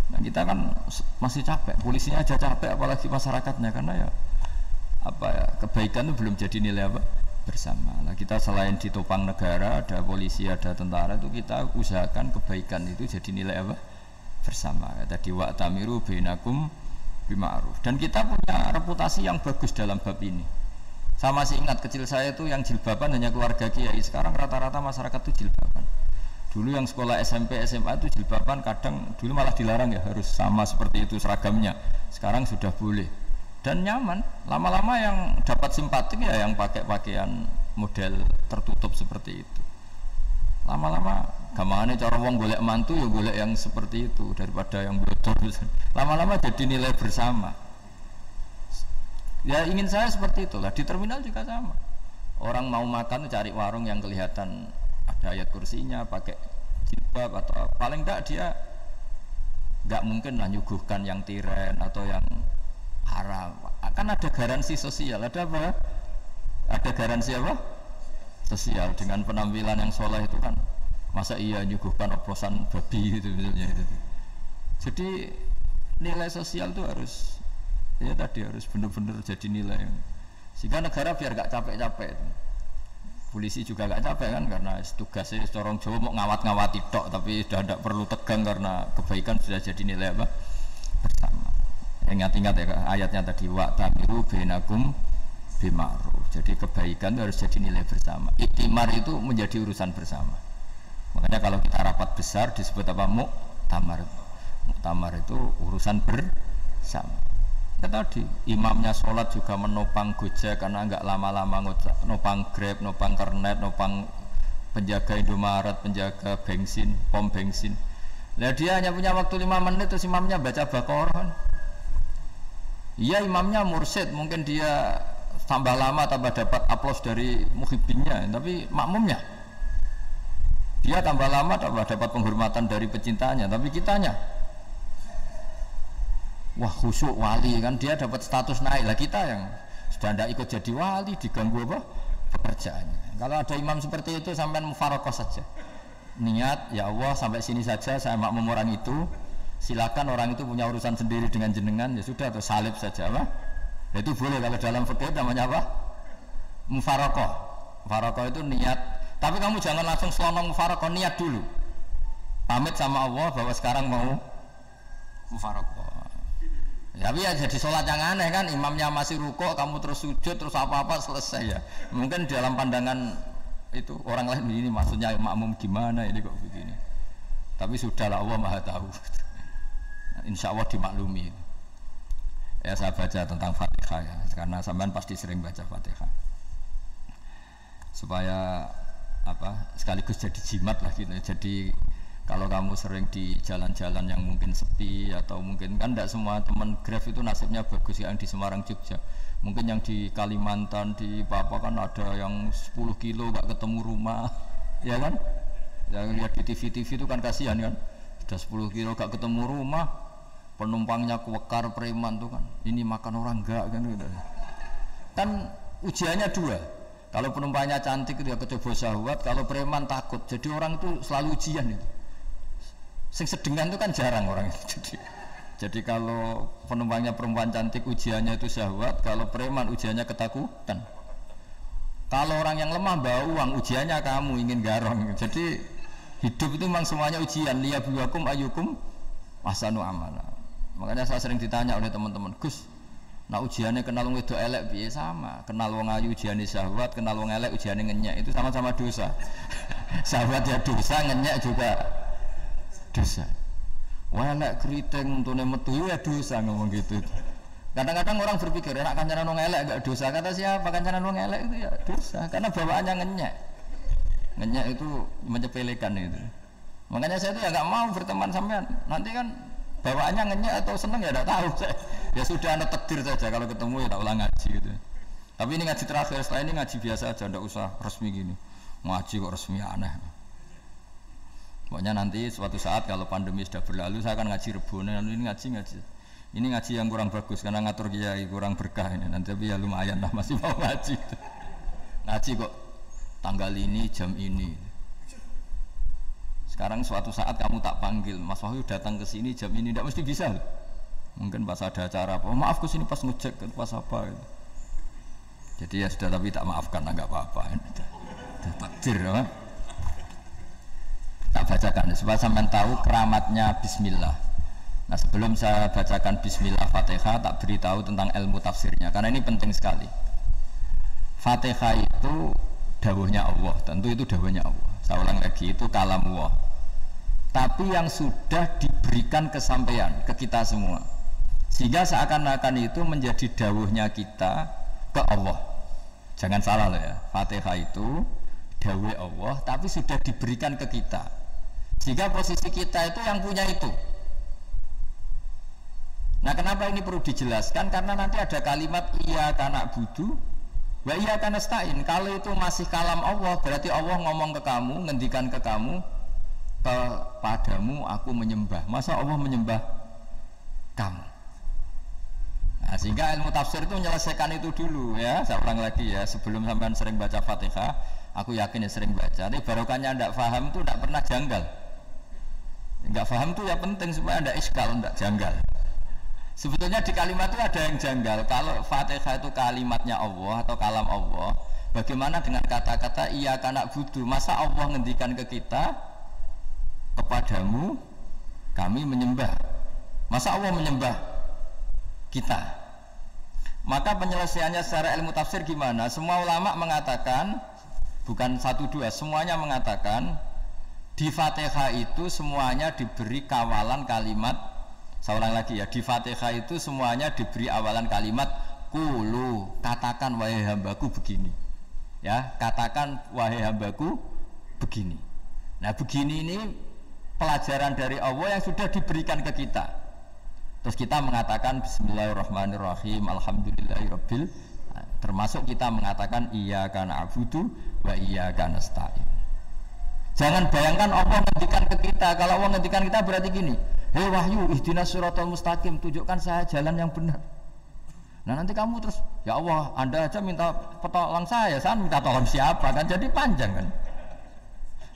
Nah kita kan masih capek, polisinya aja capek apalagi masyarakatnya, karena ya apa ya, kebaikan itu belum jadi nilai apa bersama. Nah kita selain ditopang negara, ada polisi, ada tentara, itu kita usahakan kebaikan itu jadi nilai apa bersama. Tadi wa'tamiru bainakum bima'ruf. Dan kita punya reputasi yang bagus dalam bab ini. Saya masih ingat kecil saya itu yang jilbaban hanya keluarga kiai. Sekarang rata-rata masyarakat itu jilbaban. Dulu yang sekolah SMP, SMA itu jilbaban kadang dulu malah dilarang ya, harus sama seperti itu seragamnya. Sekarang sudah boleh dan nyaman. Lama-lama yang dapat simpatik ya yang pakai pakaian model tertutup seperti itu. Lama-lama gamane cara wong golek mantu ya golek yang seperti itu daripada yang bodoh. Lama-lama jadi nilai bersama. Ya ingin saya seperti itulah. Di terminal juga sama. Orang mau makan cari warung yang kelihatan ada ayat kursinya, pakai jilbab, atau paling enggak dia enggak mungkin lah nyuguhkan yang tiren atau yang haram. Kan ada garansi sosial, ada apa? Ada garansi apa? Sosial dengan penampilan yang soleh itu kan. Masa iya nyuguhkan oplosan babi gitu misalnya itu. Jadi nilai sosial itu harus ya tadi harus benar-benar jadi nilai. Sehingga negara biar enggak capek-capek itu. Polisi juga gak capek kan, karena tugasnya corong Jawa mau ngawat-ngawati tok, tapi sudah tidak perlu tegang karena kebaikan sudah jadi nilai apa bersama. Ingat-ingat ya ayatnya tadi, wa'tamiru bainakum bima'ruf. Jadi kebaikan itu harus jadi nilai bersama. Iktimar itu menjadi urusan bersama. Makanya kalau kita rapat besar disebut apa? Muktamar. Muktamar itu urusan bersama. Ya tadi imamnya sholat juga menopang Gojek karena nggak lama-lama nopang Grab, nopang Kernet, nopang penjaga Indomaret, penjaga bensin, pom bensin. Lah dia hanya punya waktu 5 menit terus imamnya baca Baqarah. Iya imamnya mursyid, mungkin dia tambah lama tambah dapat aplaus dari muhibbinnya, tapi makmumnya dia tambah lama tambah dapat penghormatan dari pecintanya, tapi kitanya wah khusyuk wali kan, dia dapat status naik lah. Kita yang sudah tidak ikut jadi wali diganggu apa pekerjaannya. Kalau ada imam seperti itu sampai mufarokoh saja, niat ya Allah sampai sini saja saya makmum orang itu, silakan orang itu punya urusan sendiri dengan jenengan, ya sudah atau salib saja apa. Nah, itu boleh kalau dalam fikih namanya apa mufarokoh. Mufarokoh itu niat, tapi kamu jangan langsung selonong mufarokoh, niat dulu pamit sama Allah bahwa sekarang mau mufarokoh. Ya, tapi ya jadi sholat yang aneh kan, imamnya masih rukuk, kamu terus sujud, terus apa-apa selesai ya. Mungkin dalam pandangan itu orang lain ini maksudnya makmum gimana ini kok begini. Tapi sudahlah Allah Maha tahu. Insya Allah dimaklumi. Ya saya baca tentang Fatihah. Fatihah ya, karena sampean pasti sering baca Fatihah. Supaya apa? Sekaligus jadi jimat lah gitu. Jadi kalau kamu sering di jalan-jalan yang mungkin sepi atau mungkin kan tidak semua teman Grab itu nasibnya bagus yang di Semarang Jogja. Mungkin yang di Kalimantan di Papua kan ada yang 10 kilo gak ketemu rumah, ya kan? Yang lihat di TV-TV itu kan kasihan kan, sudah 10 kilo gak ketemu rumah, penumpangnya kewekar preman tuh kan, ini makan orang enggak kan gitu. Kan ujiannya dua, kalau penumpangnya cantik itu ya kecoba syahwat, kalau preman takut, jadi orang itu selalu ujian itu. Sing sedengan itu kan jarang orang itu. Jadi kalau penumpangnya perempuan cantik ujiannya itu syahwat, kalau preman ujiannya ketakutan. Kalau orang yang lemah bawa uang ujiannya kamu ingin garong. Jadi hidup itu memang semuanya ujian. Liyabluwakum ayyukum ahsanu amala. Makanya saya sering ditanya oleh teman-teman, Gus, nah ujiannya kenal wong wedok elek piye? Sama. Kenal wong ayu ujiannya syahwat, kenal wong elek ujiannya ngenyek, itu sama-sama dosa. Syahwat ya dosa, ngenyek juga dosa. Wah elek keriting untune metu ya dosa ngomong gitu. Kadang-kadang orang berpikir enak kancanan wong elek enggak dosa. Kata siapa kancanan wong elek itu ya dosa karena bawaannya ngenyek. Ngenyek itu menyepelekan itu. Makanya saya itu ya enggak mau berteman sampean. Nanti kan bawaannya ngenyek atau seneng ya enggak tahu. Ya sudah ada takdir saja kalau ketemu ya tak ulang ngaji gitu. Tapi ini ngaji terakhir, setelah ini ngaji biasa aja, enggak usah resmi gini. Ngaji kok resmi aneh. Pokoknya nanti suatu saat kalau pandemi sudah berlalu saya akan ngaji Rebone, lalu ini ngaji. Ini ngaji yang kurang bagus karena ngatur kiai kurang berkah ini. Nanti tapi ya lumayan lah masih mau ngaji. Ngaji kok tanggal ini jam ini. Sekarang suatu saat kamu tak panggil, Mas Wahyu datang ke sini jam ini tidak mesti bisa. Mungkin pas ada acara apa, oh, maaf ke sini pas ngecek pas apa. Gitu. Jadi ya sudah tapi tak maafkan enggak apa-apa. Udah takdir ya. Tak bacakan supaya sampai tahu keramatnya bismillah. Nah sebelum saya bacakan bismillah Fatihah tak beritahu tentang ilmu tafsirnya karena ini penting sekali. Fatihah itu dawuhnya Allah, tentu itu dawuhnya Allah. Saya ulang lagi itu kalam Allah. Tapi yang sudah diberikan kesampaian ke kita semua. Sehingga seakan-akan itu menjadi dawuhnya kita ke Allah. Jangan salah loh ya. Fatihah itu dawuh Allah tapi sudah diberikan ke kita. Sehingga posisi kita itu yang punya itu. Nah kenapa ini perlu dijelaskan? Karena nanti ada kalimat iyyaka na'budu wa iyyaka nasta'in. Kalau itu masih kalam Allah, berarti Allah ngomong ke kamu, ngendikan ke kamu, kepadamu aku menyembah. Masa Allah menyembah kamu? Nah, sehingga ilmu tafsir itu menyelesaikan itu dulu ya. Saya ulang lagi ya, sebelum sampean sering baca Fatihah, aku yakin ya sering baca. Tapi barokahnya tidak paham itu tidak pernah janggal. Enggak paham itu ya penting supaya tidak iskal, tidak janggal. Sebetulnya di kalimat itu ada yang janggal. Kalau Fatihah itu kalimatnya Allah atau kalam Allah, bagaimana dengan kata-kata iyyaka na'budu? Masa Allah ngendikan ke kita, kepadamu kami menyembah? Masa Allah menyembah kita? Maka penyelesaiannya secara ilmu tafsir gimana? Semua ulama mengatakan, bukan satu dua, semuanya mengatakan di Fatihah itu semuanya diberi kawalan kalimat. Saya ulang lagi ya, di Fatihah itu semuanya diberi awalan kalimat kulu, katakan wahai hambaku begini ya, katakan wahai hambaku begini. Nah begini ini pelajaran dari Allah yang sudah diberikan ke kita. Terus kita mengatakan bismillahirrahmanirrahim alhamdulillahirabbil, termasuk kita mengatakan iyyaka na'budu wa iyyaka nasta'in. Jangan bayangkan Allah ngendikan ke kita. Kalau Allah ngendikan kita berarti gini, hei wahyu ihdinas siratal mustaqim, tunjukkan saya jalan yang benar. Nah nanti kamu terus, ya Allah Anda aja minta pertolongan saya minta tolong siapa kan, jadi panjang kan.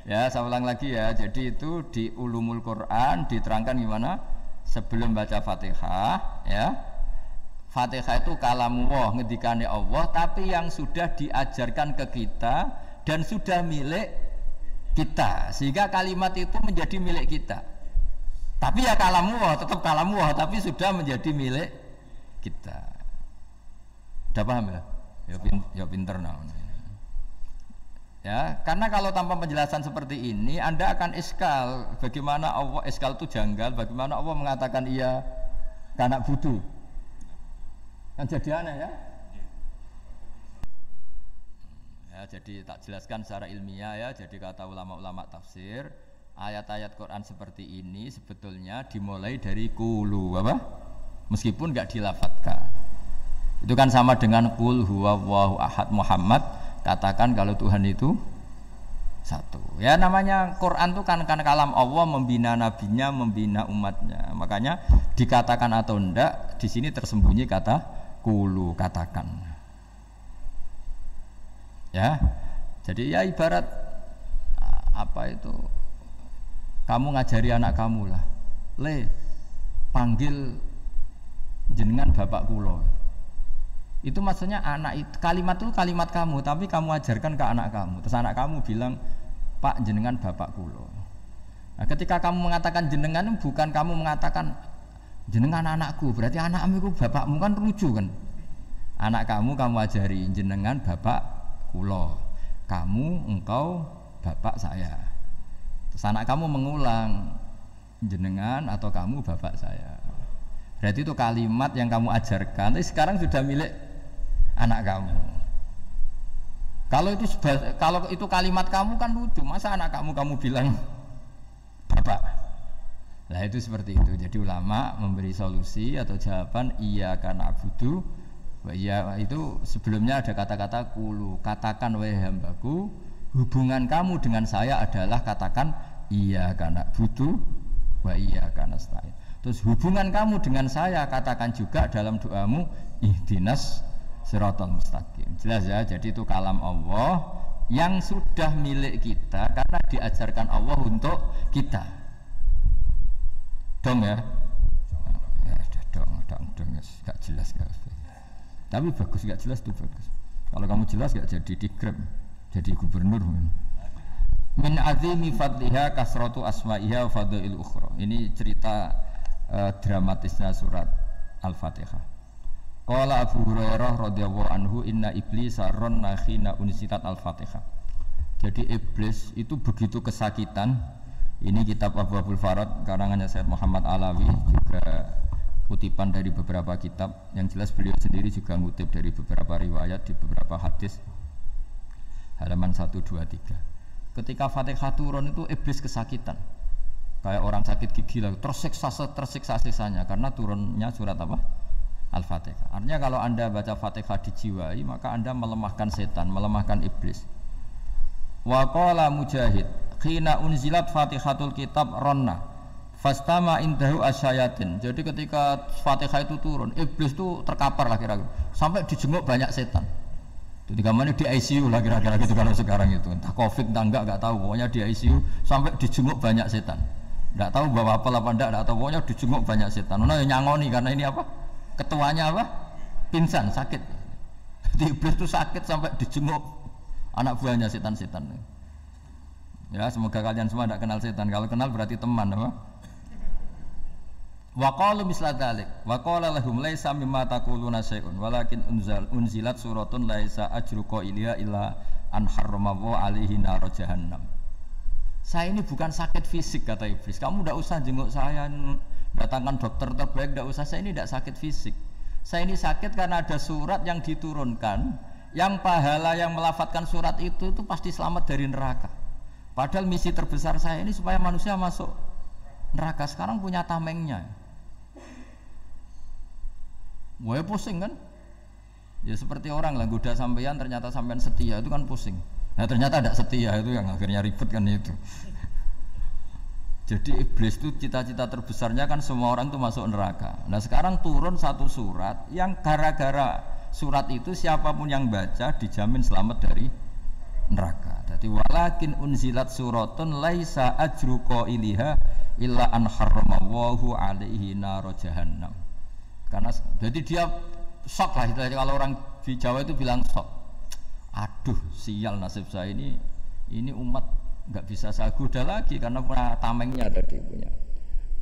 Ya saya ulang lagi ya, jadi itu di ulumul Quran diterangkan gimana sebelum baca Fatihah ya. Fatihah itu kalamullah, ngendikane Allah, tapi yang sudah diajarkan ke kita dan sudah milik kita, sehingga kalimat itu menjadi milik kita. Tapi ya kalamullah, tetap kalamullah, tapi sudah menjadi milik kita. Udah paham ya? Ya pinter namanya. Ya, karena kalau tanpa penjelasan seperti ini, Anda akan iskal. Bagaimana Allah iskal itu janggal? Bagaimana Allah mengatakan iya kanak budu? Kan jadi aneh ya. Ya, jadi tak jelaskan secara ilmiah ya. Jadi kata ulama-ulama tafsir, ayat-ayat Quran seperti ini sebetulnya dimulai dari qulu apa? Meskipun enggak dilafatkan. Itu kan sama dengan qul huwallahu ahad Muhammad, katakan kalau Tuhan itu satu. Ya namanya Quran itu kan kalam Allah, membina nabinya, membina umatnya. Makanya dikatakan atau enggak di sini tersembunyi kata qulu, katakan. Ya, jadi ya ibarat apa itu? Kamu ngajari anak kamu lah, panggil jenengan bapak kulo. Itu maksudnya anak itu kalimat kamu, tapi kamu ajarkan ke anak kamu. Terus anak kamu bilang, Pak jenengan bapak kulo. Nah, ketika kamu mengatakan jenengan, bukan kamu mengatakan jenengan anakku, berarti anakmu itu bapakmu, kan lucu kan? Anak kamu ajari jenengan bapak kulo, kamu engkau bapak saya. Terus anak kamu mengulang jenengan atau kamu bapak saya. Berarti itu kalimat yang kamu ajarkan, tapi sekarang sudah milik anak kamu. Kalau itu kalimat kamu kan lucu, masa anak kamu bilang bapak? Nah itu seperti itu. Jadi ulama memberi solusi atau jawaban iya karena abudu. Ya itu sebelumnya ada kata-kata qulu, katakan wahai hambaku, hubungan kamu dengan saya adalah katakan iya karena butuh wa iya karena nasta'in. Terus hubungan kamu dengan saya katakan juga dalam doamu ihdinas siratal mustaqim. Jelas ya, jadi itu kalam Allah yang sudah milik kita karena diajarkan Allah untuk kita. Dong ya? Ya dong, gak jelas gak. Tapi bagus, gak jelas itu bagus. Kalau kamu jelas gak jadi dikrem, jadi gubernur. Min azimi fadliha kasratu asma'iha wa fadail ukhra. Ini cerita dramatisnya surat Al-Fatihah. Qala Abu Hurairah radhiyallahu anhu inna iblisa ranna khina unsitat Al-Fatihah. Jadi iblis itu begitu kesakitan. Ini kitab Abwaabul Farad karangannya Sayyid Muhammad Alawi, juga kutipan dari beberapa kitab. Yang jelas beliau sendiri juga ngutip dari beberapa riwayat di beberapa hadis, halaman 123. Ketika Fatihah turun itu iblis kesakitan kayak orang sakit gigi lah, tersiksa-siksanya karena turunnya surat apa? Al-Fatihah. Artinya kalau anda baca Fatihah dijiwai, maka anda melemahkan setan, melemahkan iblis. Wa qala Mujahid khina unzilat Fatihatul kitab ronna fastama indahu asyayatin. Jadi ketika Fatihah itu turun, iblis itu terkapar lah kira-kira, sampai dijenguk banyak setan. Jadi kamarnya di ICU lah kira-kira gitu kalau sekarang itu. Entah Covid entah enggak tahu, pokoknya di ICU sampai dijenguk banyak setan. Enggak tahu bawa apa enggak tahu, pokoknya dijenguk banyak setan. Nah nyangoni karena ini apa? Ketuanya apa? Pingsan, sakit. Jadi iblis itu sakit sampai dijenguk anak buahnya setan-setan. Ya, semoga kalian semua tidak kenal setan. Kalau kenal berarti teman apa? Wa qalu misla dzalik wa qala lahum laisa mimma taquluna syai'un walakin unzilat suratun laisa ajruqa ilaiha illa an harrama alaihi nar jahannam. Saya ini bukan sakit fisik kata iblis. Kamu tidak usah jenguk saya, datangkan dokter terbaik, tidak usah. Saya ini tidak sakit fisik. Saya ini sakit karena ada surat yang diturunkan, yang pahala yang melafadzkan surat itu pasti selamat dari neraka. Padahal misi terbesar saya ini supaya manusia masuk neraka. Sekarang punya tamengnya. Wah pusing kan? Ya seperti orang lah goda sampean, ternyata sampean setia, itu kan pusing. Nah ternyata tidak setia, itu yang akhirnya ribet kan itu. Jadi iblis itu cita-cita terbesarnya kan semua orang itu masuk neraka. Nah sekarang turun satu surat yang gara-gara surat itu siapapun yang baca dijamin selamat dari neraka. Jadi walakin unzilat suratun laisa ajru qailiha illa an harramallahu alaihi nar jahannam. Karena jadi dia shock lah itu, kalau orang di Jawa itu bilang shock. Aduh sial nasib saya ini umat nggak bisa saya goda lagi karena tamengnya ada di punya.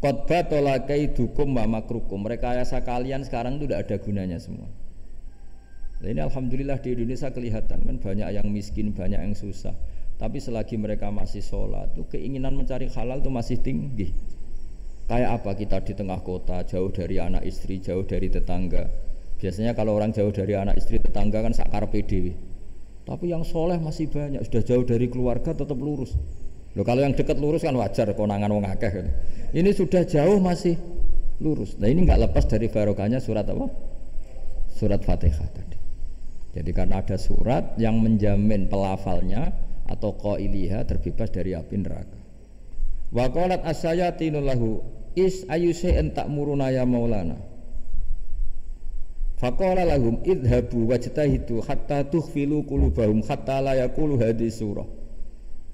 Qad batala kaidukum wa makrukum. Rekayasa kalian sekarang itu tidak ada gunanya semua. Nah, ini alhamdulillah di Indonesia kelihatan kan banyak yang miskin, banyak yang susah. Tapi selagi mereka masih sholat, tuh keinginan mencari halal itu masih tinggi. Kayak apa kita di tengah kota, jauh dari anak istri, jauh dari tetangga. Biasanya kalau orang jauh dari anak istri tetangga kan sakarepe dhewe. Tapi yang soleh masih banyak, sudah jauh dari keluarga tetap lurus. Loh kalau yang dekat lurus kan wajar, konangan wong akeh gitu. Ini sudah jauh masih lurus. Nah ini nggak lepas dari barokahnya surat apa? Surat Fatihah tadi. Jadi karena ada surat yang menjamin pelafalnya atau qailiha terbebas dari api neraka. Wa qalat as-sayatinu lahu is ayyusa'in ta'muruna ya maulana. Faqala lahum idhabu wajtahidu hatta tukhfilu qulubahum hatta la yaqulu hadhihi surah.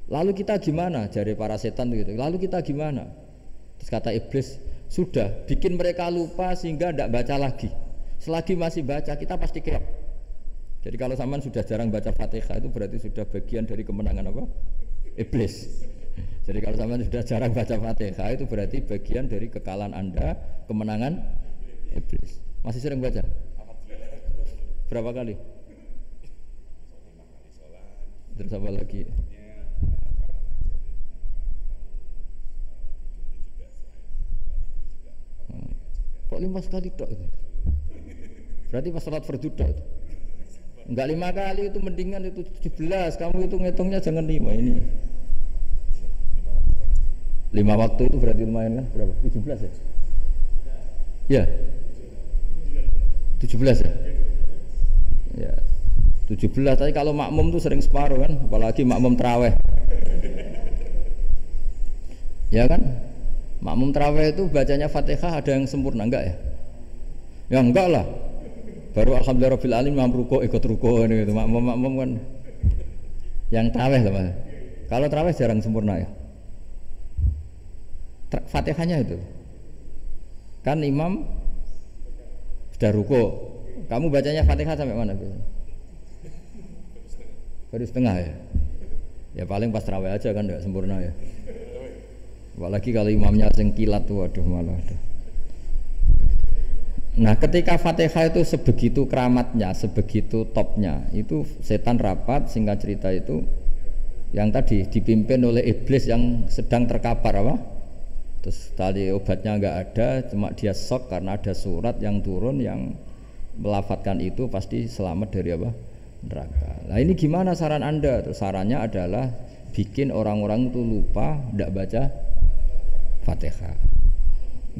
Lalu kita gimana? Jari para setan gitu. Lalu kita gimana? Terus kata iblis, sudah bikin mereka lupa sehingga tidak baca lagi. Selagi masih baca kita pasti keok. Jadi kalau sampean sudah jarang baca Fatihah itu berarti sudah bagian dari kemenangan apa? Iblis. Jadi kalau sampean sudah jarang baca Fatihah itu berarti bagian dari kekalahan Anda, kemenangan iblis. Masih sering baca? Berapa kali? Terus apa lagi? Kok 5 kali tok itu? Berarti pas salat fardu tok itu. Enggak 5 kali itu mendingan itu 17. Kamu itu ngitungnya jangan 5 ini. 5 waktu itu berarti lumayan kan? Berapa? 17 ya? Ya. 17 ya? Ya. 17 tapi kalau makmum tuh sering separuh kan, apalagi makmum tarawih. Ya kan? Makmum tarawih itu bacanya Fatihah ada yang sempurna enggak ya? Ya enggak lah. Baru alhamdulillahirabbil alamin imam rukuk ikut rukuk gitu. Makmum kan yang tarawih lah Mas. Kalau tarawih jarang sempurna ya. Fatihahnya itu. Kan imam sudah rukuk. Kamu bacanya Fatihah sampai mana biasanya? Baru setengah ya. Ya paling pas tarawih aja kan enggak sempurna ya. Apalagi kalau imamnya sing kilat tuh waduh malah ada. Nah ketika Fatihah itu sebegitu keramatnya, sebegitu topnya, itu setan rapat, singkat cerita itu yang tadi dipimpin oleh iblis yang sedang terkapar apa? Terus tadi obatnya nggak ada, cuma dia shock karena ada surat yang turun yang melafatkan itu pasti selamat dari apa? Neraka. Nah ini gimana saran Anda? Terus sarannya adalah bikin orang-orang itu lupa, tidak baca Fatihah.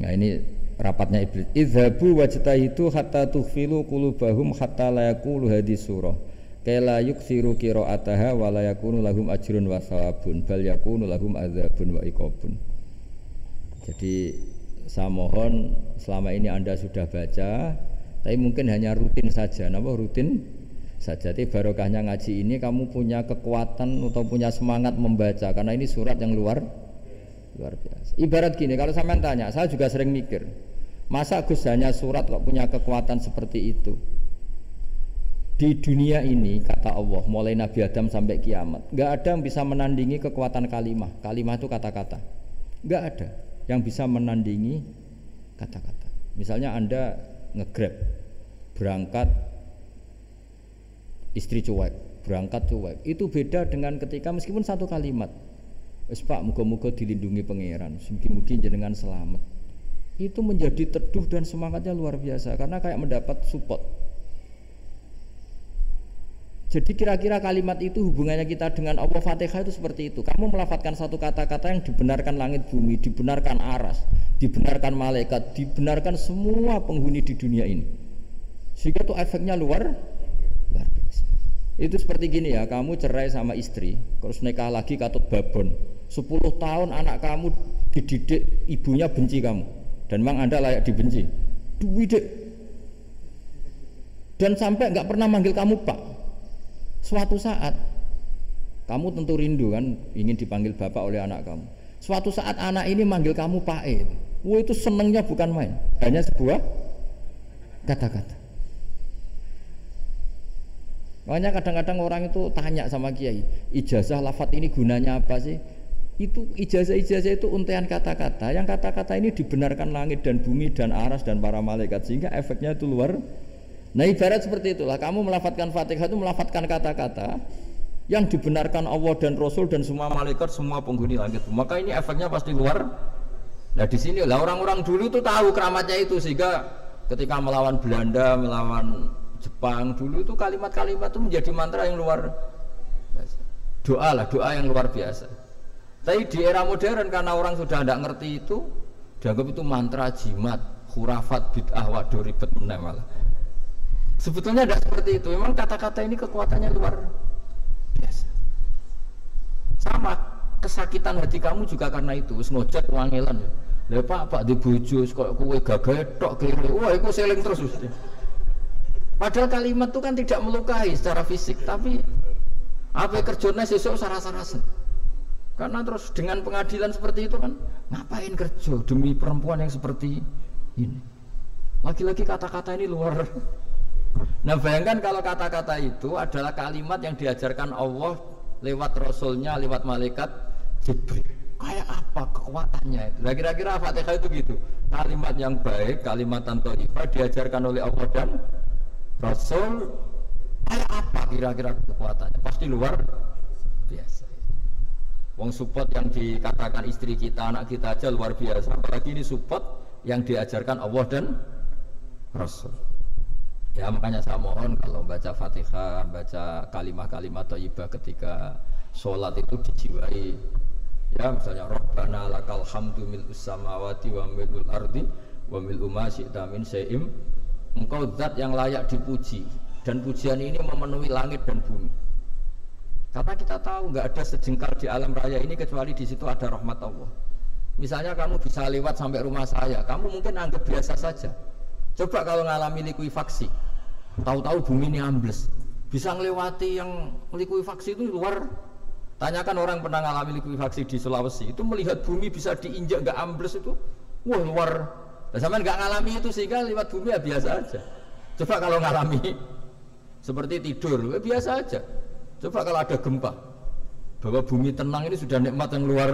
Nah ini rapatnya iblis. Idhabu wajtahidu hatta tukhfilu qulubahum hatta la yaqulu hadhihi surah. Kala yuksiru qira'ataha wa la yakunu lahum ajrun wa thawabun bal yakunu lahum adzabun wa iqabun. Jadi saya mohon selama ini Anda sudah baca, tapi mungkin hanya rutin saja. Napa rutin saja? Tapi barokahnya ngaji ini kamu punya kekuatan atau punya semangat membaca karena ini surat yang luar biasa. Ibarat gini, kalau sampean tanya, saya juga sering mikir, masa Gus hanya surat kok punya kekuatan seperti itu? Di dunia ini kata Allah, mulai Nabi Adam sampai kiamat, nggak ada yang bisa menandingi kekuatan kalimah. Kalimah itu kata-kata, nggak ada yang bisa menandingi kata-kata. Misalnya Anda nge-grab, berangkat istri cuek, berangkat cuek, itu beda dengan ketika meskipun satu kalimat. Wes Pak, muga-muga dilindungi pangeran, mungkin jenengan selamat. Itu menjadi teduh dan semangatnya luar biasa karena kayak mendapat support. Jadi kira-kira kalimat itu hubungannya kita dengan Allah, Fatihah itu seperti itu. Kamu melafadzkan satu kata-kata yang dibenarkan langit bumi, dibenarkan aras, dibenarkan malaikat, dibenarkan semua penghuni di dunia ini. Sehingga itu efeknya luar biasa. Itu seperti gini ya, kamu cerai sama istri, terus nikah lagi katut babon. 10 tahun anak kamu dididik, ibunya benci kamu dan memang Anda layak dibenci. Dididik dan sampai nggak pernah manggil kamu Pak. Suatu saat kamu tentu rindu kan ingin dipanggil Bapak oleh anak kamu. Suatu saat anak ini manggil kamu Pak E. Wah itu senengnya bukan main, hanya sebuah kata-kata. Makanya kadang-kadang orang itu tanya sama kiai, ijazah lafadz ini gunanya apa sih? Itu ijazah-ijazah itu untaian kata-kata. Yang kata-kata ini dibenarkan langit dan bumi dan aras dan para malaikat sehingga efeknya itu luar. Nah ibarat seperti itulah. Kamu melafadzkan Fatihah itu melafadzkan kata-kata yang dibenarkan Allah dan Rasul dan semua malaikat, semua penghuni langit. Maka ini efeknya pasti luar. Nah di sini lah orang-orang dulu itu tahu keramatnya itu sehingga ketika melawan Belanda, melawan Jepang dulu itu kalimat-kalimat itu menjadi mantra yang luar biasa. Doa yang luar biasa. Tapi di era modern karena orang sudah tidak ngerti itu, dianggap itu mantra jimat, khurafat, bid'ah, waduh ribet meneh malah. Sebetulnya tidak seperti itu. Memang kata-kata ini kekuatannya luar biasa. Sama kesakitan hati kamu juga karena itu. Wis ngojek wangilan ya. Lah Pak di bojo kok kowe gagah tok kene. Wah, iku seling terus mesti. Padahal kalimat itu kan tidak melukai secara fisik, tapi apa kerjanya sesuk sarasa-rasen. Karena terus dengan pengadilan seperti itu kan ngapain kerja demi perempuan yang seperti ini. Lagi-lagi kata-kata ini luar. Nah bayangkan kalau kata-kata itu adalah kalimat yang diajarkan Allah lewat Rasulnya, lewat malaikat Jibril. Kayak apa kekuatannya itu? Nah, kira-kira Fatihah itu gitu. Kalimat yang baik, kalimat thayyibah diajarkan oleh Allah dan Rasul. Kayak apa kira-kira kekuatannya? Pasti luar biasa. Wong support yang dikatakan istri kita, anak kita aja luar biasa. Apalagi ini support yang diajarkan Allah dan Rasul. Ya makanya saya mohon kalau baca Fatihah, baca kalimat-kalimat thayyibah ketika sholat itu dijiwai. Ya misalnya Rabbana lakal hamdu mil'us samawati wa mil'ul ardi wa mil'u ma syi'ta min syai'im. Engkau zat yang layak dipuji dan pujian ini memenuhi langit dan bumi. Karena kita tahu nggak ada sejengkal di alam raya ini kecuali di situ ada rahmat Allah. Misalnya kamu bisa lewat sampai rumah saya, kamu mungkin anggap biasa saja. Coba kalau ngalami likuifaksi, tahu-tahu bumi ini ambles, bisa ngelewati yang likuifaksi itu luar. Tanyakan orang pernah ngalami likuifaksi di Sulawesi, itu melihat bumi bisa diinjak nggak ambles itu, wah luar. Nah, sampai nggak ngalami itu sehingga lewat bumi ya biasa aja. Coba kalau ngalami seperti tidur, ya biasa aja. Coba kalau ada gempa, bahwa bumi tenang ini sudah nikmat yang luar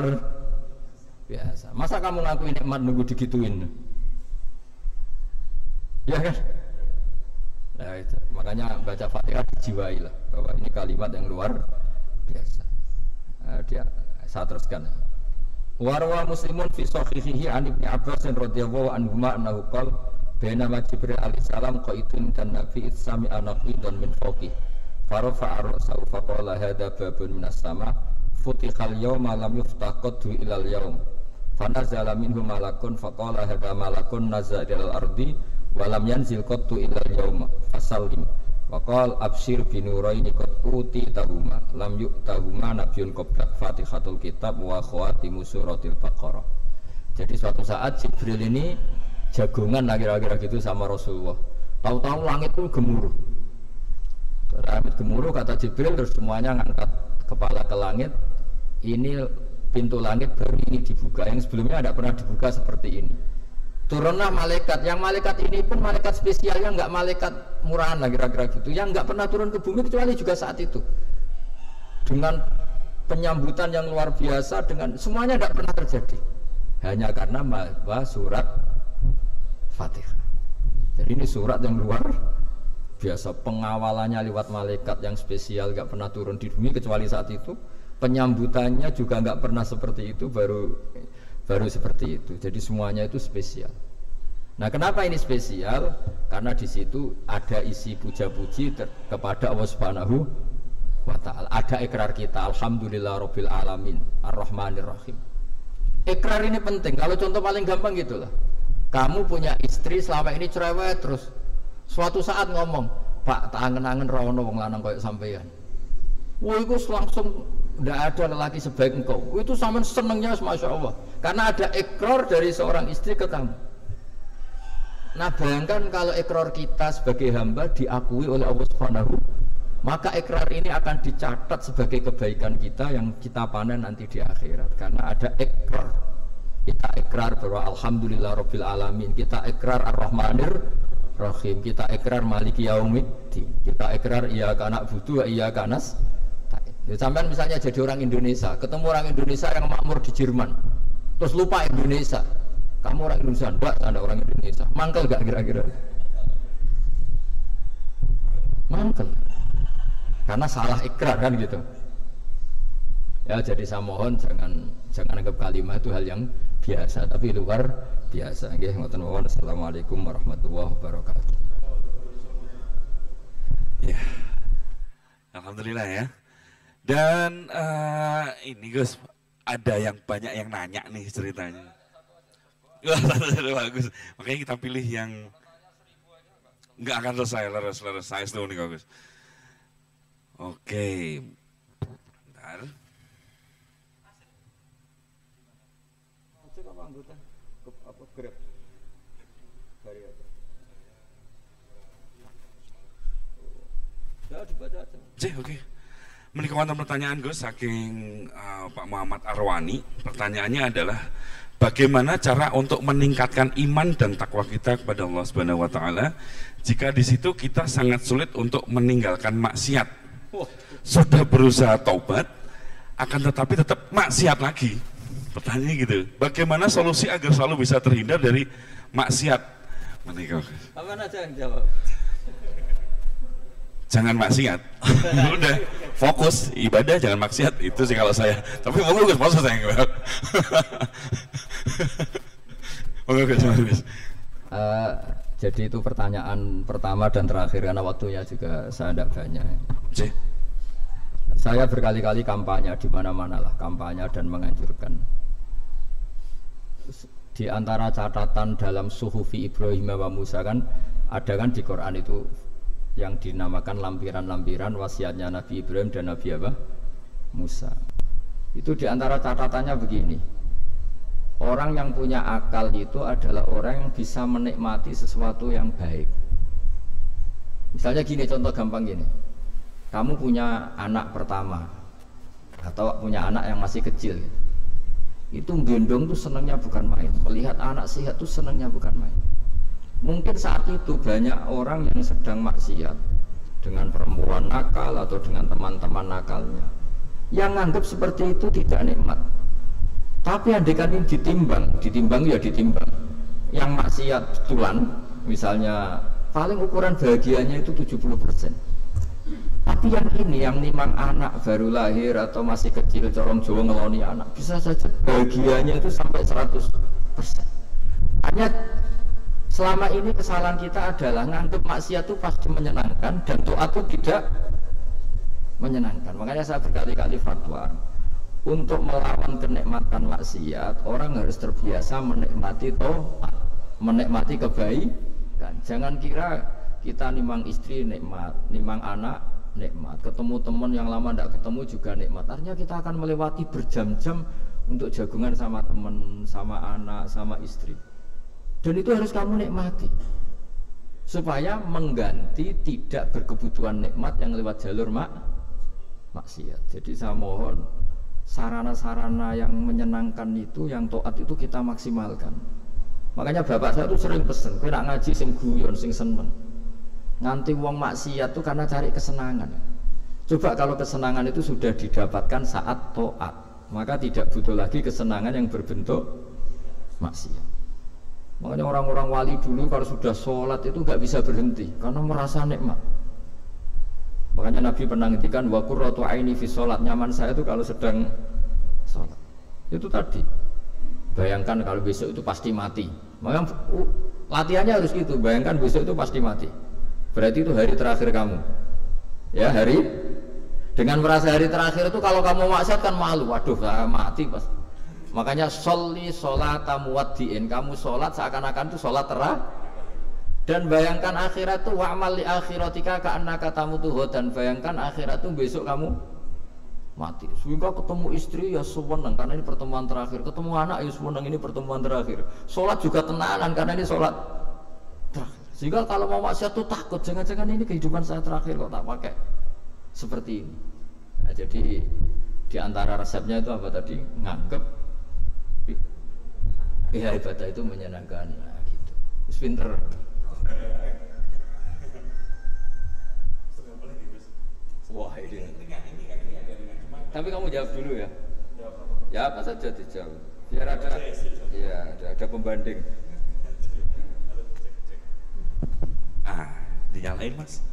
biasa. Masa kamu ngakuin nikmat nunggu digituin? Ya kan? Nah, itu. Makanya baca Fatihah dijiwai lah bahwa ini kalimat yang luar biasa. Nah, saya teruskan. Warwa Muslimun fi sahihihi an Ibnu Abbas radhiyallahu anhu annahu qala bainama Jibril alaihi salam qaitun dan Nabi sami anaqidan min fawqi farafa'a ra'sahu faqala hadza babun minas sama futihal yawma lam yuftah qaddu ilal yawm fanazala minhu malakun faqala hadza malakun nazala ilal ardi walam yanzil qattu ilal yawma fasallim waqal abshir binuraini qad utitahuma lam yu'tahuma nabiyyun qablak fatihatul kitab wa khawatimu suratil baqarah. Jadi suatu saat Jibril ini jagongan kira-kira gitu sama Rasulullah, tahu-tahu langit pun gemuruh. Langit gemuruh kata Jibril, terus semuanya ngangkat kepala ke langit. Ini pintu langit baru ini dibuka, yang sebelumnya tidak pernah dibuka seperti ini. Turunlah malaikat, yang malaikat ini pun malaikat spesialnya nggak malaikat murahan lah kira-kira gitu, yang nggak pernah turun ke bumi kecuali juga saat itu. Dengan penyambutan yang luar biasa, dengan semuanya tidak pernah terjadi, hanya karena surat Fatihah. Jadi ini surat yang luar biasa, pengawalannya lewat malaikat yang spesial, nggak pernah turun di bumi kecuali saat itu. Penyambutannya juga nggak pernah seperti itu, baru seperti itu. Jadi semuanya itu spesial. Nah, kenapa ini spesial? Karena di situ ada isi puja-puji kepada Allah Subhanahu wa Ta'ala. Ada ikrar kita, alhamdulillah rabbil alamin, ar-rahmanir rahim. Ikrar ini penting. Kalau contoh paling gampang gitulah. Kamu punya istri selama ini cerewet terus. Suatu saat ngomong, Pak, tak angen-angen rawono wong lanang koyo sampeyan. Wah, itu langsung tidak ada lelaki sebaik engkau. Itu sampean senengnya, masya Allah. Karena ada ikrar dari seorang istri ke kamu. Nah, bayangkan kalau ikrar kita sebagai hamba diakui oleh Allah Subhanahu, maka ikrar ini akan dicatat sebagai kebaikan kita yang kita panen nanti di akhirat. Karena ada ikrar. Kita ikrar bahwa alhamdulillah rabbil alamin. Kita ikrar ar-rahmanir rahim, kita ikrar maliki yaumiddin, kita ikrar iyyaka na'budu wa iyyaka nasta'in. Sampai misalnya jadi orang Indonesia, ketemu orang Indonesia yang makmur di Jerman, terus lupa Indonesia. Kamu orang Indonesia, enggak, ada orang Indonesia. Mangkel gak kira-kira? Mangkel. Karena salah ikrar kan gitu. Ya jadi saya mohon jangan anggap kalimat itu hal yang biasa, tapi luar biasa. Nggih, ngoten mawon. Assalamualaikum warahmatullahi wabarakatuh. Ya, alhamdulillah ya. Dan ini Gus, ada yang banyak yang nanya nih ceritanya. Wah, bagus. Makanya kita pilih yang nggak akan selesai dulu nih Gus. Oke. Bentar. Oke. Menika wonten pertanyaan Gus saking Pak Muhammad Arwani. Pertanyaannya adalah bagaimana cara untuk meningkatkan iman dan takwa kita kepada Allah Subhanahu wa taala jika di situ kita sangat sulit untuk meninggalkan maksiat. Sudah berusaha taubat akan tetapi tetap maksiat lagi. Pertanyaannya gitu. Bagaimana solusi agar selalu bisa terhindar dari maksiat? Menika. Apa aja yang jawab? Jangan maksiat. Udah fokus ibadah, jangan maksiat. Itu sih kalau saya. Tapi mau Gus, maksud saya enggak. Jadi itu pertanyaan pertama dan terakhir karena waktunya juga saya tidak banyak. Saya berkali-kali kampanye di mana-mana lah, kampanye dan menganjurkan. Di antara catatan dalam Suhufi Ibrahim wa Musa kan ada kan di Quran itu yang dinamakan lampiran-lampiran wasiatnya Nabi Ibrahim dan Nabi apa? Musa. Itu diantara catatannya begini, orang yang punya akal itu adalah orang yang bisa menikmati sesuatu yang baik. Misalnya gini, contoh gampang gini, kamu punya anak pertama atau punya anak yang masih kecil, itu gendong tuh senangnya bukan main, melihat anak sehat tuh senangnya bukan main. Mungkin saat itu banyak orang yang sedang maksiat dengan perempuan nakal atau dengan teman-teman nakalnya yang anggap seperti itu tidak nikmat. Tapi andaikan ini ditimbang ya ditimbang. Yang maksiat tulan misalnya paling ukuran bahagianya itu 70%. Tapi yang ini yang nimang anak baru lahir atau masih kecil, corong Jawa ngeloni anak, bisa saja bahagianya itu sampai 100%. Hanya selama ini kesalahan kita adalah nganggap maksiat itu pasti menyenangkan dan taat itu tidak menyenangkan. Makanya saya berkali-kali fatwa untuk melawan kenikmatan maksiat, orang harus terbiasa menikmati taat, menikmati kebaikan. Jangan kira kita nimang istri nikmat, nimang anak nikmat, ketemu teman yang lama tidak ketemu juga nikmat. Artinya kita akan melewati berjam-jam untuk jagungan sama teman, sama anak, sama istri. Dan itu harus kamu nikmati supaya mengganti tidak berkebutuhan nikmat yang lewat jalur maksiat. Jadi saya mohon sarana-sarana yang menyenangkan itu, yang taat itu kita maksimalkan. Makanya bapak saya itu sering pesen, kowe nak ngaji sing guyon, sing seneng. Nganti wong maksiat itu karena cari kesenangan. Coba kalau kesenangan itu sudah didapatkan saat taat, maka tidak butuh lagi kesenangan yang berbentuk maksiat. Makanya orang-orang wali dulu kalau sudah sholat itu nggak bisa berhenti karena merasa nikmat. Makanya Nabi pernah ngendikan wa qurratu aini fi sholat, nyaman saya itu kalau sedang sholat. Itu tadi. Bayangkan kalau besok itu pasti mati. Makanya latihannya harus gitu. Bayangkan besok itu pasti mati. Berarti itu hari terakhir kamu. Ya, hari dengan merasa hari terakhir itu kalau kamu maksiat kan malu. Waduh, saya mati pas. Makanya sholli sholata muwaddi'in, kamu sholat seakan-akan itu sholat terakhir. Dan bayangkan akhirat itu wa'mal li akhiratika ka'annaka tamutu, dan bayangkan akhirat itu besok kamu mati. Sehingga ketemu istri ya seneng karena ini pertemuan terakhir, ketemu anak ya seneng ini pertemuan terakhir. Sholat juga tenanan karena ini sholat terakhir. Sehingga kalau mau maksiat tuh takut, jangan-jangan ini kehidupan saya terakhir kok tak pakai seperti ini. Nah, jadi di antara resepnya itu apa tadi? Nganggep ya ibadah itu menyenangkan, nah, gitu. Terus pinter. Wah ini. Tapi kamu jawab dulu ya. Ya apa saja dijawab. Biar ada, ya ada pembanding. Dinyalain mas.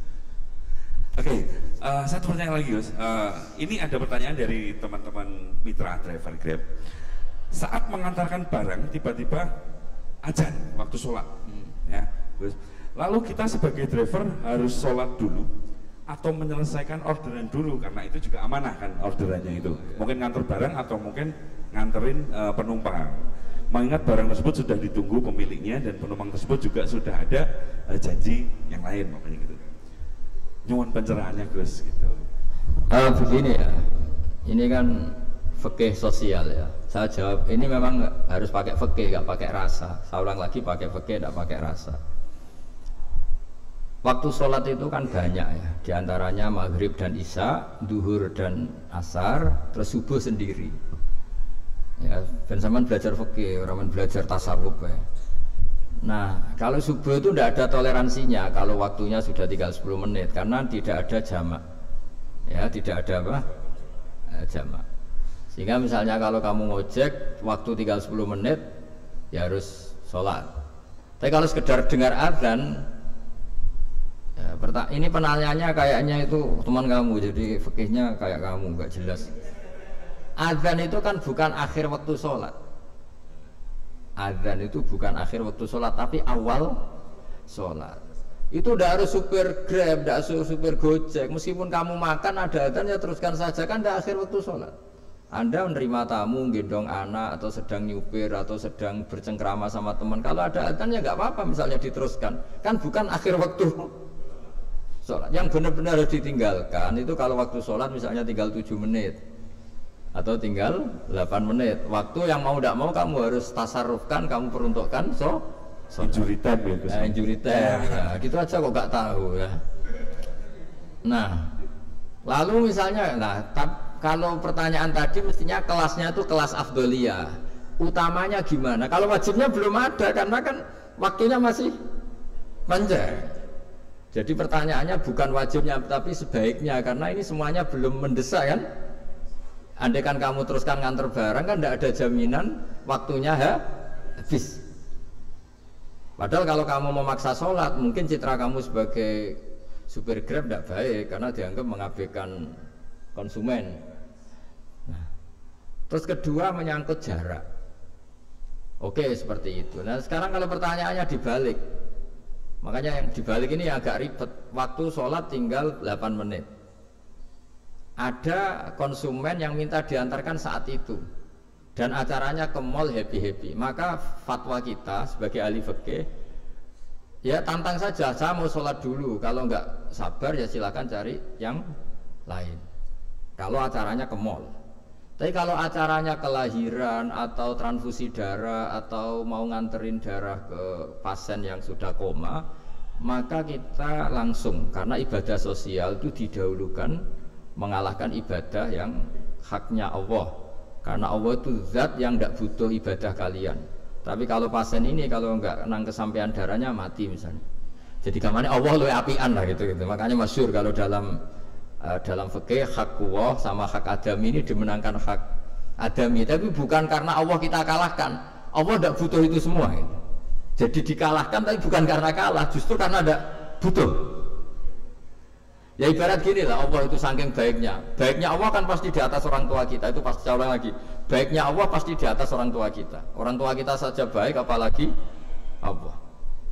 Satu pertanyaan lagi Gus. Ini ada pertanyaan dari teman-teman mitra driver Grab. Saat mengantarkan barang tiba-tiba azan waktu sholat, ya, Gus. Lalu kita sebagai driver harus sholat dulu atau menyelesaikan orderan dulu karena itu juga amanah kan orderannya itu. Mungkin nganter barang atau mungkin nganterin penumpang. Mengingat barang tersebut sudah ditunggu pemiliknya dan penumpang tersebut juga sudah ada janji yang lain makanya gitu. Nyuwun pencerahannya Gus gitu. Begini ya, ini kan fikih sosial ya. Saya jawab ini memang harus pakai fikih, nggak pakai rasa. Saya ulang lagi pakai fikih, nggak pakai rasa. Waktu sholat itu kan banyak ya, diantaranya maghrib dan isya, duhur dan asar, terus subuh sendiri. Ya, dan zaman belajar fikih, orang belajar tasawuf ya. Nah, kalau subuh itu tidak ada toleransinya kalau waktunya sudah tinggal 10 menit karena tidak ada jamak. Ya, tidak ada apa? Jamak. Sehingga misalnya kalau kamu ngojek waktu tinggal 10 menit ya harus sholat. Tapi kalau sekedar dengar azan ya, ini penanyanya kayaknya itu teman kamu, jadi fikihnya kayak kamu nggak jelas. Azan itu kan bukan akhir waktu sholat. Azan itu bukan akhir waktu sholat, tapi awal sholat. Itu udah harus supir Grab, udah harus supir Gojek. Meskipun kamu makan ada azan ya teruskan saja, kan udah akhir waktu sholat. Anda menerima tamu, gendong anak, atau sedang nyupir, atau sedang bercengkrama sama teman. Kalau ada azan ya nggak apa-apa, misalnya diteruskan. Kan bukan akhir waktu sholat. Yang benar-benar harus ditinggalkan itu kalau waktu sholat misalnya tinggal 7 menit. Atau tinggal 8 menit. Waktu yang mau tidak mau kamu harus tasarrufkan, kamu peruntukkan injury time ya Gus. Injury time. Nah, gitu aja kok nggak tahu ya. Nah, lalu misalnya, kalau pertanyaan tadi mestinya kelasnya itu kelas afdoliyah. Utamanya gimana? Kalau wajibnya belum ada karena kan waktunya masih panjang. Jadi pertanyaannya bukan wajibnya tapi sebaiknya karena ini semuanya belum mendesak kan? Andai kan kamu teruskan nganter barang kan tidak ada jaminan waktunya habis. Padahal kalau kamu memaksa sholat mungkin citra kamu sebagai supir Grab tidak baik karena dianggap mengabaikan konsumen. Nah, terus kedua menyangkut jarak. Oke seperti itu. Nah sekarang kalau pertanyaannya dibalik, makanya yang dibalik ini agak ribet. Waktu sholat tinggal 8 menit. Ada konsumen yang minta diantarkan saat itu dan acaranya ke mall happy-happy, maka fatwa kita sebagai ahli fikih ya tantang saja, saya mau sholat dulu, kalau nggak sabar ya silakan cari yang lain kalau acaranya ke mall. Tapi kalau acaranya kelahiran atau transfusi darah atau mau nganterin darah ke pasien yang sudah koma, maka kita langsung, karena ibadah sosial itu didahulukan mengalahkan ibadah yang haknya Allah, karena Allah itu zat yang tidak butuh ibadah kalian. Tapi kalau pasien ini kalau nggak nang kesampaian darahnya mati misalnya, jadi kamane Allah luwih apian lah gitu. Makanya masyhur kalau dalam fikih hak Allah sama hak adami ini dimenangkan hak adami, tapi bukan karena Allah kita kalahkan. Allah tidak butuh itu semua gitu. Jadi dikalahkan tapi bukan karena kalah, justru karena tidak butuh. Ya ibarat gini lah, Allah itu saking baiknya. Baiknya Allah kan pasti di atas orang tua kita, itu pasti ulang lagi. Baiknya Allah pasti di atas orang tua kita. Orang tua kita saja baik, apalagi Allah.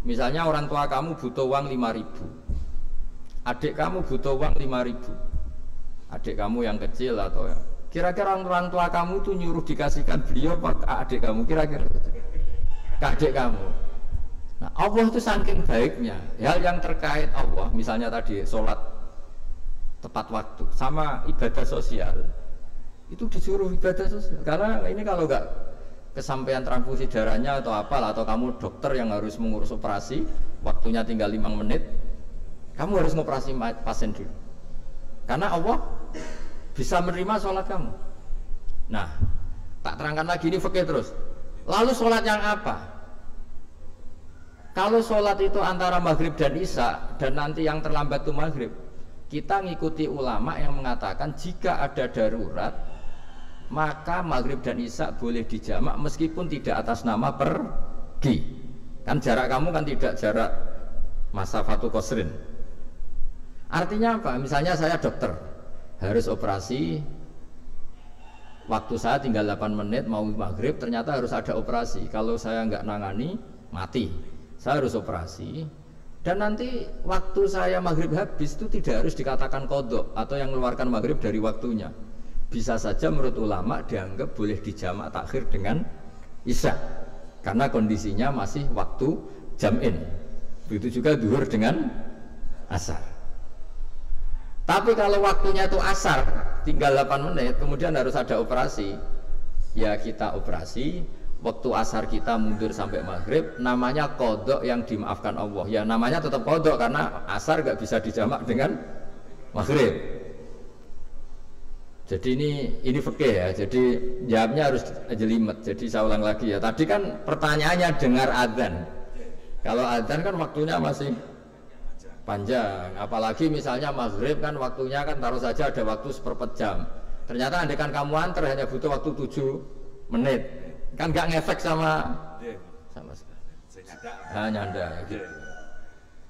Misalnya orang tua kamu butuh uang 5.000, adik kamu butuh uang 5.000, adik kamu yang kecil atau ya. Kira-kira orang tua kamu tuh nyuruh dikasihkan beliau ke adik kamu, kira-kira ke adik kamu. Nah Allah itu saking baiknya. Hal yang terkait Allah, misalnya tadi sholat tepat waktu sama ibadah sosial itu disuruh ibadah sosial karena ini kalau nggak kesampaian transfusi darahnya atau apalah, atau kamu dokter yang harus mengurus operasi waktunya tinggal 5 menit kamu harus ngoperasi pasien dulu karena Allah bisa menerima sholat kamu. Nah tak terangkan lagi ini fikih terus. Lalu sholat yang apa? Kalau sholat itu antara maghrib dan isya dan nanti yang terlambat itu maghrib, kita ngikuti ulama yang mengatakan jika ada darurat maka maghrib dan isya boleh dijamak meskipun tidak atas nama pergi. Kan jarak kamu kan tidak jarak masafatu qasrin. Artinya apa? Misalnya saya dokter, harus operasi, waktu saya tinggal 8 menit mau maghrib, ternyata harus ada operasi. Kalau saya nggak nangani, mati. Saya harus operasi. Dan nanti waktu saya maghrib habis itu tidak harus dikatakan kodok atau yang mengeluarkan maghrib dari waktunya. Bisa saja menurut ulama dianggap boleh dijamak takhir dengan isya. Karena kondisinya masih waktu jam'in. Begitu juga duhur dengan asar. Tapi kalau waktunya itu asar, tinggal 8 menit, kemudian harus ada operasi, ya kita operasi, waktu asar kita mundur sampai maghrib, namanya kodok yang dimaafkan Allah. Ya namanya tetap kodok karena asar gak bisa dijamak dengan maghrib. Jadi ini fikih ya, jadi jawabnya harus jelimet. Jadi saya ulang lagi ya, tadi kan pertanyaannya dengar adzan. Kalau adzan kan waktunya masih panjang, apalagi misalnya maghrib kan waktunya kan taruh saja ada waktu seperempat jam. Ternyata andekan kamu antar hanya butuh waktu 7 menit, kan nggak ngefek sama sekali. Nyanda gitu.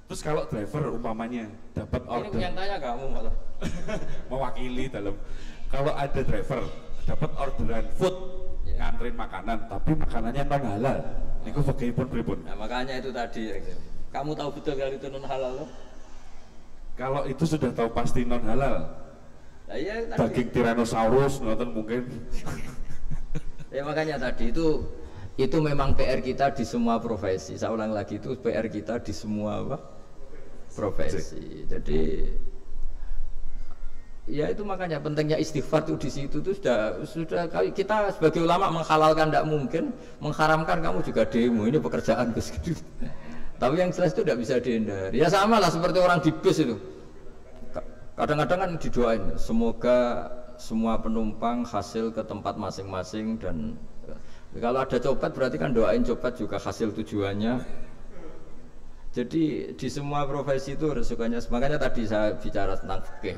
Terus kalau driver umpamanya dapat order, ini yang tanya kamu malah mewakili dalam, kalau ada driver dapat orderan food, nganterin makanan, tapi makanannya non halal, niku fakihipun pripun? Nah, makanya itu tadi, kamu tahu betul kalau itu non halal loh? Kalau itu sudah tahu pasti non halal. Nah, iya, daging Tyrannosaurus nonton mungkin. Ya makanya tadi itu memang PR kita di semua profesi. Saya ulang lagi, itu PR kita di semua profesi. Jadi ya itu makanya pentingnya istighfar tuh di situ tuh sudah kita sebagai ulama menghalalkan tidak mungkin, mengharamkan kamu juga demo, ini pekerjaan Gus. Tapi yang jelas itu tidak bisa dihindari. Ya sama lah seperti orang di bus itu. Kadang-kadang kan didoain, semoga semua penumpang hasil ke tempat masing-masing, dan kalau ada copet berarti kan doain copet juga hasil tujuannya. Jadi di semua profesi itu resikonya. Makanya tadi saya bicara tentang fikih.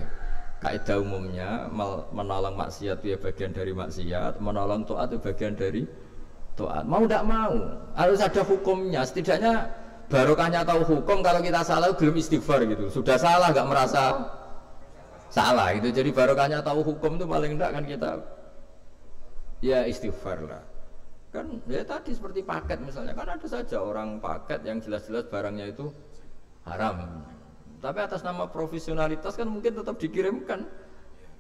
Kaidah umumnya menolong maksiat itu ya bagian dari maksiat, menolong taat itu bagian dari taat. Mau tidak mau harus ada hukumnya. Setidaknya barokahnya tahu hukum, kalau kita salah belum istighfar gitu. Sudah salah nggak merasa salah gitu. Jadi barokahnya tahu hukum itu paling enggak kan kita ya istighfar lah. Kan ya tadi seperti paket misalnya, kan ada saja orang paket yang jelas-jelas barangnya itu haram, tapi atas nama profesionalitas kan mungkin tetap dikirimkan.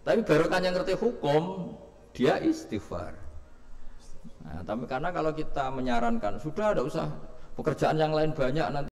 Tapi barokahnya ngerti hukum, dia istighfar. Nah, tapi karena kalau kita menyarankan sudah ada usah pekerjaan yang lain banyak nanti